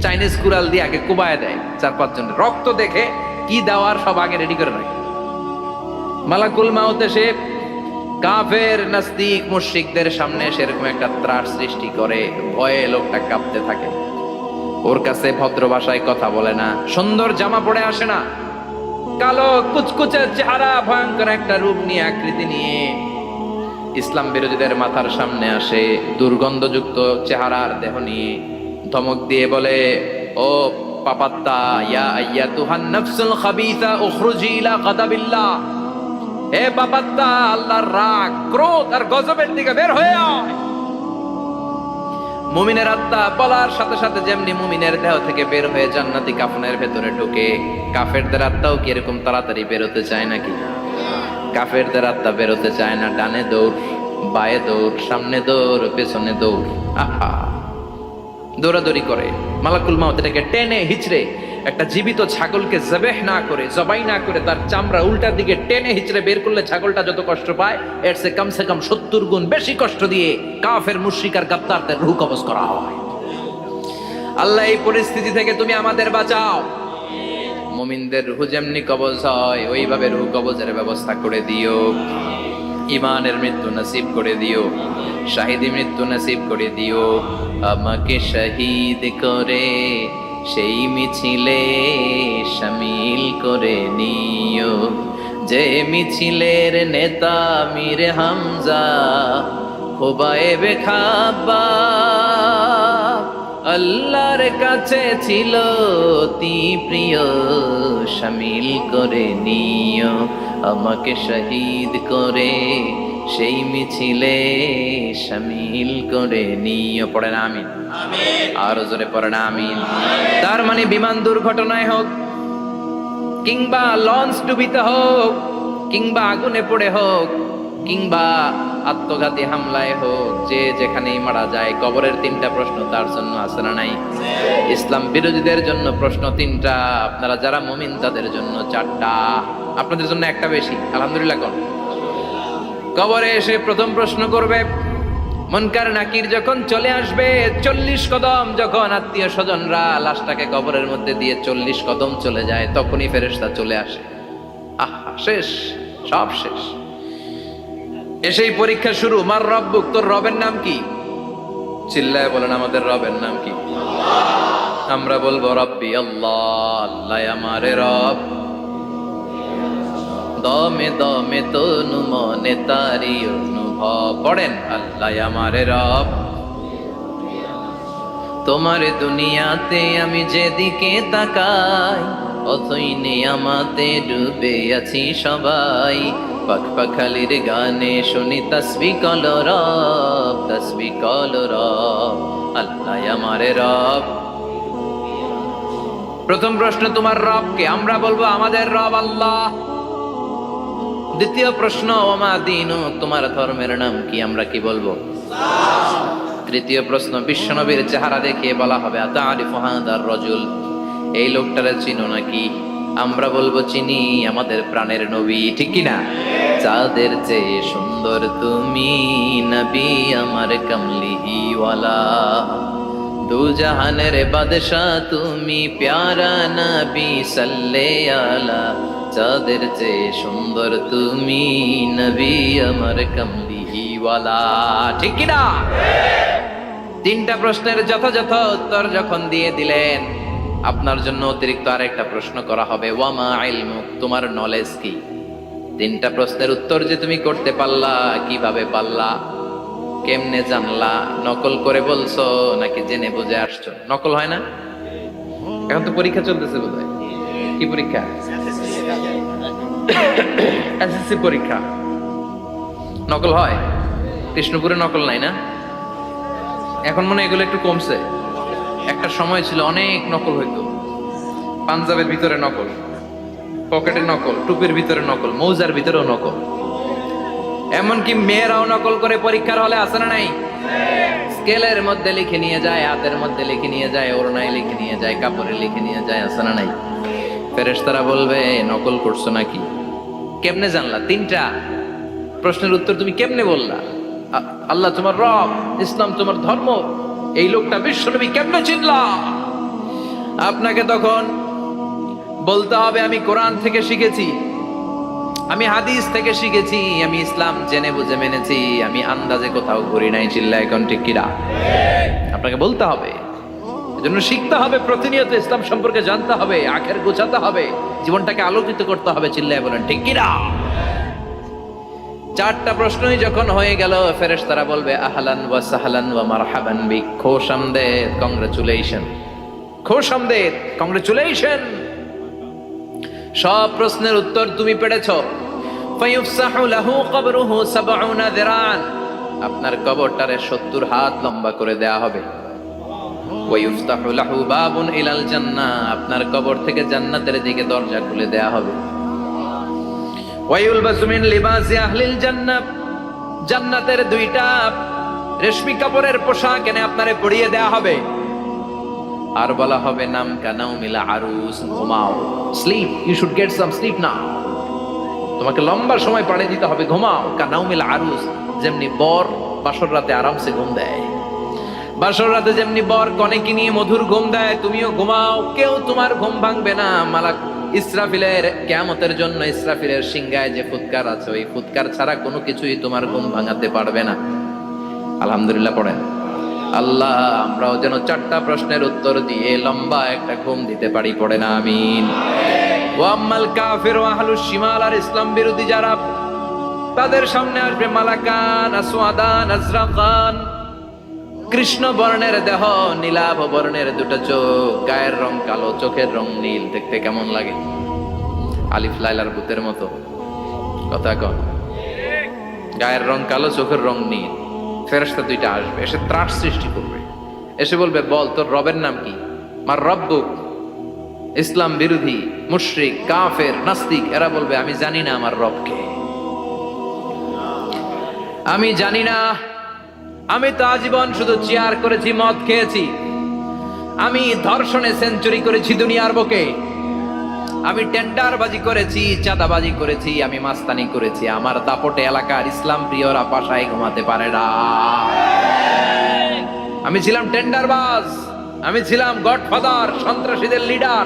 চাইনিজ কুড়াল দিয়ে আগে কুবায় দেয় 4-5 জনের। রক্ত দেখে কি দেওয়ার সব আগে রেডি করে রাখে। মালাকুল মাউত এসে কাফের নাস্তিক মুশরিকদের সামনে সেরকম একটা ত্রাস সৃষ্টি করে, ভয়ে লোকটা কাঁপতে থাকে। ওর কাছে ভদ্র ভাষায় কথা বলে না, সুন্দর জামা পরে আসে না, কালো কুচকুচে চেহারা, ভয়ঙ্কর একটা রূপ নিয়ে, আকৃতি নিয়ে ইসলাম বিরোধীদের মাথার সামনে আসে, দুর্গন্ধযুক্ত চেহারার দেহ নিয়ে ধমক দিয়ে বলে, ও পাপাত্তা, ইয়া আইয়াতুহান নাফসুল খাবিসা উখরুজি ইলা গাদাবিল্লাহ, হে পাপাত্তা, আল্লাহর রাগ, ক্রোধ আর গজবের দিকে বের হয়ে আয়। মুমিনের আত্মা বলার সাথে সাথে যেমনি মুমিনের দেহ থেকে বের হয়ে জান্নাতি কাফনের ভেতরে ঢুকে, কাফেরদের আত্মাও কি এরকম তাড়াতাড়ি বেরোতে চায় নাকি? কাফেরদের আত্মা বেরোতে চায় না। ডানে দৌড়, বায়ে দৌড়, সামনে দৌড়, পেছনে দৌড়, আহা দৌড়াদৌড়ি করে। মালাকুল মাউত এটাকে টেনে হিচড়ে, একটা জীবিত ছাগলকে জবেহ না করে, জবাই না করে, তার চামড়া উল্টার দিকে টেনে হিচড়ে বের করলে ছাগলটা যত কষ্ট পায়, এর সে কমসে কম 70 গুণ বেশি কষ্ট দিয়ে কাফের মুশরিক আর গাদ্দারদের রূহ কবজ করা হয়। আল্লাহ এই পরিস্থিতি থেকে তুমি আমাদের বাঁচাও। মুমিনদের রূহ যেমনি কবজ হয়, ওইভাবে রূহ কবজের ব্যবস্থা করে দিও। ইমানের মৃত্যু নসিব করে দিও, শাহিদি মৃত্যু নসিব করে দিও। আমাকে শহীদ করে সেই মিছিলে শামিল করে নিও, যে মিছিলের নেতা মীর হামজা, খুবাইবে খাব্বাব, আল্লাহর কাছে ছিল অতি প্রিয়, শামিল করে নিও। আমাকে শহীদ করে সেই মিছিলে শামিল করে নিও। পড়েন আমিন। আরো জোরে পড়েন আমিন। তার মানে বিমান দুর্ঘটনায় হোক, কিংবা লঞ্চ ডুবিতে হোক, কিংবা আগুনে পড়ে হোক, কিংবা আত্মঘাতী হামলায় হোক, যে যেখানেই মারা যায়, কবরের 3টা প্রশ্ন তার জন্য আছে না নাই? ইসলাম বিরোধীদের জন্য প্রশ্ন 3টা, আপনারা যারা মুমিন তাদের জন্য 4টা। আপনাদের জন্য একটা বেশি, আলহামদুলিল্লাহ। কোন কবরে এসে প্রথম প্রশ্ন করবে, মুনকার নাকির যখন চলে আসবে, 40 কদম যখন আত্মীয় স্বজনরা লাশটাকে কবরের মধ্যে দিয়ে 40 কদম চলে যায়, তখনই ফেরেশতা চলে আসে। আহা, শেষ, সব শেষ। এসেই পরীক্ষা শুরু। মার রব্বুক, তোর রবের নাম কি? চিল্লায় বলেন, আমাদের রবের নাম কি? আমরা বলবো রব্বি আল্লাহ, আল্লাহ আমারে রব। দমে দমে তনু মনে তারি অনুভব। পড়েন, আল্লাহ আমারে রব। তোমার দুনিয়াতে আমি যেদিকে তাকাই, অথই নিয়ামতে ডুবে আছি সবাই। পাখ পাখালির গানে শুনি তসবি কল রব, আল্লাহ আমার রব। প্রথম প্রশ্ন, তোমার রব কে? আমরা বলবো আমাদের রব আল্লাহ। দ্বিতীয় প্রশ্ন, ওমা দীনু, তোমার ধর্মের নাম কি? আমরা কি বলবো? তৃতীয় প্রশ্ন, বিশ্বনবীর চেহারা দেখিয়ে বলা হবে আতারিফু হাদার রাজুল, এই লোকটারে চিনো নাকি? আমরা বলবো চিনি, আমাদের প্রাণের নবী, ঠিক কি না? চাঁদের চেয়ে সুন্দর তুমি নবী আমার কামলিহি ওয়ালা, দু জাহানের বাদশাহ তুমি প্যারা নবী সাল্লে আলা, চাঁদের চেয়ে সুন্দর তুমি নবী আমার কামলিহি ওয়ালা, ঠিক কি না? তিনটা প্রশ্নের যথাযথ উত্তর যখন দিয়ে দিলেন, আপনার জন্য অতিরিক্ত আরেকটা প্রশ্ন করা হবে, ওয়ামা ইলমুক, তোমার নলেজ কি? তিনটা প্রশ্নের উত্তর যে তুমি করতে পারলা, কিভাবে পারলা, কেমনে জানলা? নকল করে বলছো নাকি জেনে বুঝে আসছো? নকল হয় না? এখন তো পরীক্ষা চলতেছে বোধহয়। কি পরীক্ষা? এসএসসি পরীক্ষা। নকল হয়? কৃষ্ণপুরে নকল নাই না? এখন মনে হয় এগুলো একটু কমছে। একটা সময় ছিল অনেক নকল হইতো। পাঞ্জাবের ভিতরে নকল, পকেটে নকল, টুপির ভিতরে নকল, মৌজার ভিতরেও নকল। এমনকি মেয়েরাও নকল করে পরীক্ষার হলে আসে না নাই? স্কেলের মধ্যে লিখে নিয়ে যায়, হাতের মধ্যে লিখে নিয়ে যায়, ওড়নায় লিখে নিয়ে যায়, কাপড়ে লিখে নিয়ে যায়, আসে না নাই? ফেরেশতারা বলবে নকল করছো নাকি? কেমনে জানলা? তিনটা প্রশ্নের উত্তর তুমি কেমনে বললা? আল্লাহ তোমার রব, ইসলাম তোমার ধর্ম, এই লোকটা বিশ্বনবী, কেমনে চিনলা? আপনাকে তখন বলতে হবে আমি কোরআন থেকে শিখেছি, আমি হাদিস থেকে শিখেছি, আমি ইসলাম জেনে বুঝে মেনেছি, আমি আন্দাজে কোথাও ঘুরি নাই। চিল্লা এখন ঠিক কিনা? আপনাকে বলতে হবে, এজন্য শিখতে হবে, প্রতিনিয়ত ইসলাম সম্পর্কে জানতে হবে, আখের গোছাতে হবে, জীবনটাকে আলোকিত করতে হবে। চিল্লায় বলেন ঠিক কিনা? চারটা প্রশ্নই যখন হয়ে গেল, ফেরেশতারা বলবে আহলান ওয়া সাহলান ওয়া মারহাবান বিক, খোশামদেদ, কংগ্রাচুলেশন, খোশামদেদ, কংগ্রাচুলেশন। সব প্রশ্নের উত্তর তুমি পেরেছো। ফায়ুফসাহু লাহু কবরুহু ৭০ যিরান, আপনার কবরটারে ৭০ হাত লম্বা করে দেয়া হবে। ওয়ায়ুফতাহু লাহু বাবুন ইলাল জান্নাহ, আপনার কবর থেকে জান্নাতের দিকে দরজা খুলে দেয়া হবে। ওয়ায়ুলবাসু মিন লিবাসি আহলিল জান্নাহ, জান্নাতের দুইটা রেশমি কাপড়ের পোশাক এনে আপনারে পরিয়ে দেয়া হবে। আর বলা হবে নাম কানাউ মিলা আরুস, ঘুমাও, sleep, you should get some sleep now, তোমাকে লম্বা সময় পাড়ে দিতে হবে, ঘুমাও। কানাউ মিলা আরুস, যেমনি বর বাসর রাতে আরামসে ঘুম দেয়, বাসর রাতে যেমনি বর কনেকে নিয়ে মধুর ঘুম দেয়, তুমিও ঘুমাও, কেউ তোমার ঘুম ভাঙবে না। মালাক ইসরাফিলের, কিয়ামতের জন্য ইসরাফিলের সিংহায় যে ফুৎকার আছে, ওই ফুৎকার ছাড়া কোনো কিছুই তোমার ঘুম ভাঙাতে পারবে না। আলহামদুলিল্লাহ পড়েন। আল্লাহ আমরাও যেন চারটা প্রশ্নের উত্তর দিয়ে লম্বা একটা ঘুম দিতে পারি, পড়ে না আমিন। ওয়াম্মাল কাফির ওয়া আহলুশ শিমাল, আর ইসলাম বিরোধী যারা, তাদের সামনে আসবে মালাকান আসওয়াদান আজরাকান, কৃষ্ণ বর্ণের দেহ, নীলাভ বর্ণের দুটো চোখ, গায়ের রং কালো, চোখের রং নীল। দেখতে কেমন লাগে? আলিফ লাইলার ভূতের মতো। কথা কন, গায়ের রং কালো, চোখের রং নীল। ফেরেশতা দুইটা আসবে, এসে ত্রাস সৃষ্টি করবে, এসে বলবে বল তোর রবের নাম কি? মার রব্বুক। ইসলাম বিরোধী মুশরিক, কাফের, নাস্তিক এরা বলবে আমি জানি না আমার রবকে, আমি জানি না, আমি তো আজীবন শুধু চেয়ার করেছি, মদ খেয়েছি, আমি ধর্ষণে সেঞ্চুরি করেছি দুনিয়ার বুকে, আমি টেন্ডারবাজি করেছি, চাঁদাবাজি করেছি, আমি মাস্তানি করেছি, আমার দাপটে এলাকার ইসলাম প্রিয়রা বাসায় ঘুমাতে পারে না। আমি ছিলাম টেন্ডারবাজ, আমি ছিলাম গডফাদার, সন্ত্রাসীদের লিডার,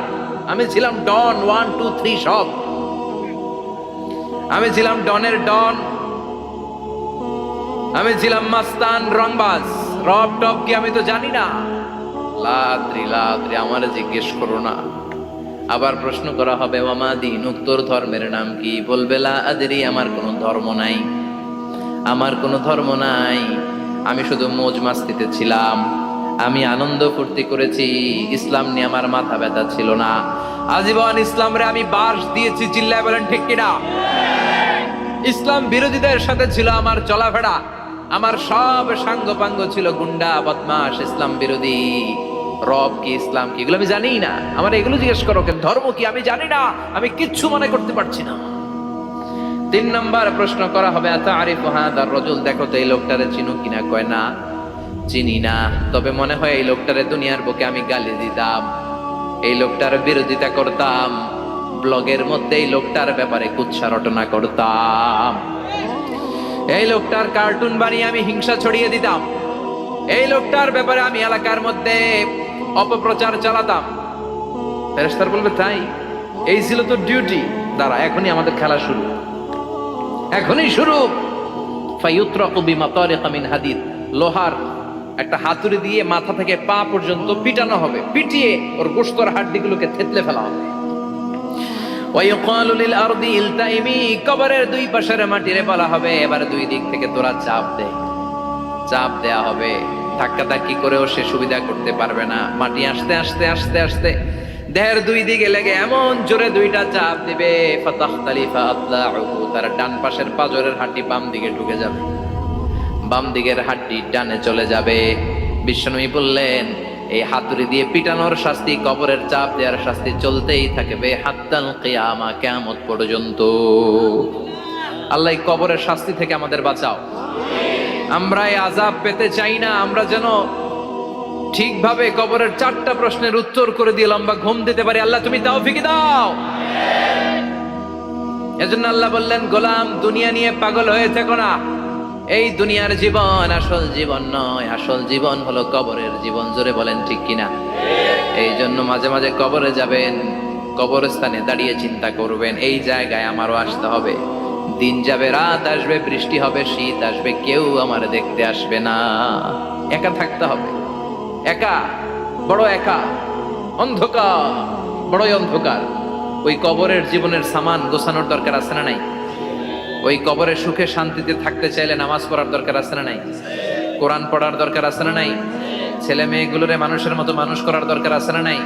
আমি ছিলাম ডন 1 2 3 সব, আমি ছিলাম ডনের ডন, আমি ছিলাম মাস্তান, রংবাজ। রব টপ কি আমি তো জানি না। লাদ্রি লাদ্রি আমার জিজ্ঞেস করো না। আবার প্রশ্ন করা হবে ওয়ামা দীনুক, তোর ধর্মের নাম কি? বলবে লা আদরি, আমার কোনো ধর্ম নাই, আমার কোনো ধর্ম নাই, আমি শুধু মৌজ মাস্তিতে ছিলাম, আমি আনন্দ ফুর্তি করেছি, ইসলাম নিয়ে আমার মাথা ব্যথা ছিল না, আজীবন ইসলামরে আমি বাস দিয়েছি। চিল্লায় বলেন ঠিক কিনা? ইসলাম বিরোধীদের সাথে ছিল আমার চলাফেরা, আমার সব সাঙ্গপাঙ্গ ছিল গুন্ডা বদমাশ ইসলাম বিরোধী। রব কি, ইসলাম কি, এগুলো আমি জানি না। আমার এগুলো জিজ্ঞেস করো, ধর্ম কি আমি জানি না, আমি কিচ্ছু মনে করতে পারছি না। 3 নম্বর প্রশ্ন করা হবে, আতারিফু হাদার রাজুল, দেখো তো এই লোকটারে চিনো কিনা? কয় না, চিনি না, তবে মনে হয় এই লোকটারে দুনিয়ার বুকে আমি গালি দিতাম, এই লোকটার বিরোধিতা করতাম, ব্লগের মধ্যে এই লোকটার ব্যাপারে কুৎসা রটনা করতাম, এই লোকটার কার্টুন বানিয়ে আমি হিংসা ছড়িয়ে দিতাম, এই লোকটার ব্যাপারে আমি এলাকার মধ্যে অপপ্রচার চালাতাম। ফেরেশতারা বলবে তাই? এই ছিল তো ডিউটি। দাঁড়া, এখনই আমাদের খেলা শুরু, এখনই শুরু। ফায়ুতরাকু বিমাতারিকা মিন হাদিদ, লোহার একটা হাতুড়ি দিয়ে মাথা থেকে পা পর্যন্ত পিটানো হবে, পিটিয়ে ওর গোশতর হাড্ডিগুলোকে থেতলে ফেলা হবে। ওয়ায়ুকালু লিল আরদি ইলতাইমি, কবরের দুই পাশের মাটিরে বলা হবে এবার দুই দিক থেকে তোরা চাপ দে, চাপ দেয়া হবে, ধাক্কা ধাক্কি করেও সে সুবিধা করতে পারবে না। মাটি আস্তে আস্তে আস্তে আস্তে দেহের দুই দিকে লেগে এমন জোরে দুইটা চাপ দিবে, ফাতাখতালিফা আতলাউহু, তার ডান পাশের পাজরের হাড্ডি বাম দিকে ঢুকে যাবে, বাম দিকের হাড্ডি ডানে চলে যাবে। বিশ্বনবী বললেন এই হাতুড়ি দিয়ে পিটানোর শাস্তি, কবরের চাপ দেওয়ার শাস্তি চলতেই থাকবে হাত্তাল কিয়ামা, কিয়ামত পর্যন্ত। আল্লাহ এই কবরের শাস্তি থেকে আমাদের বাঁচাও। আমরা এই আযাব পেতে চাই না, আমরা যেন ঠিকভাবে কবরের 4টা প্রশ্নের উত্তর করে দিয়ে লম্বা ঘুম দিতে পারি। আল্লাহ তুমি তৌফিক দাও। এজন্য আল্লাহ বললেন, গোলাম দুনিয়া নিয়ে পাগল হয়ে থেকো না, এই দুনিয়ার জীবন আসল জীবন নয়, আসল জীবন হলো কবরের জীবন। জোরে বলেন ঠিক কিনা? এই জন্য মাঝে মাঝে কবরে যাবেন, কবরস্থানে দাঁড়িয়ে চিন্তা করবেন এই জায়গায় আমারও আসতে হবে। দিন যাবে, রাত আসবে, বৃষ্টি হবে, শীত আসবে, কেউ আমার দেখতে আসবে না, একা থাকতে হবে, একা, বড় একা, অন্ধকার, বড়ই অন্ধকার। ওই কবরের জীবনের সামান গোছানোর দরকার আছে না নাই? ওই কবরে সুখে শান্তিতে থাকতে চাইলে নামাজ পড়ার দরকার আছে না নাই? কোরআন পড়ার দরকার আছে না নাই? ছেলে মেয়েগুলোরে মানুষের মতো মানুষ করার দরকার আছে না নাই?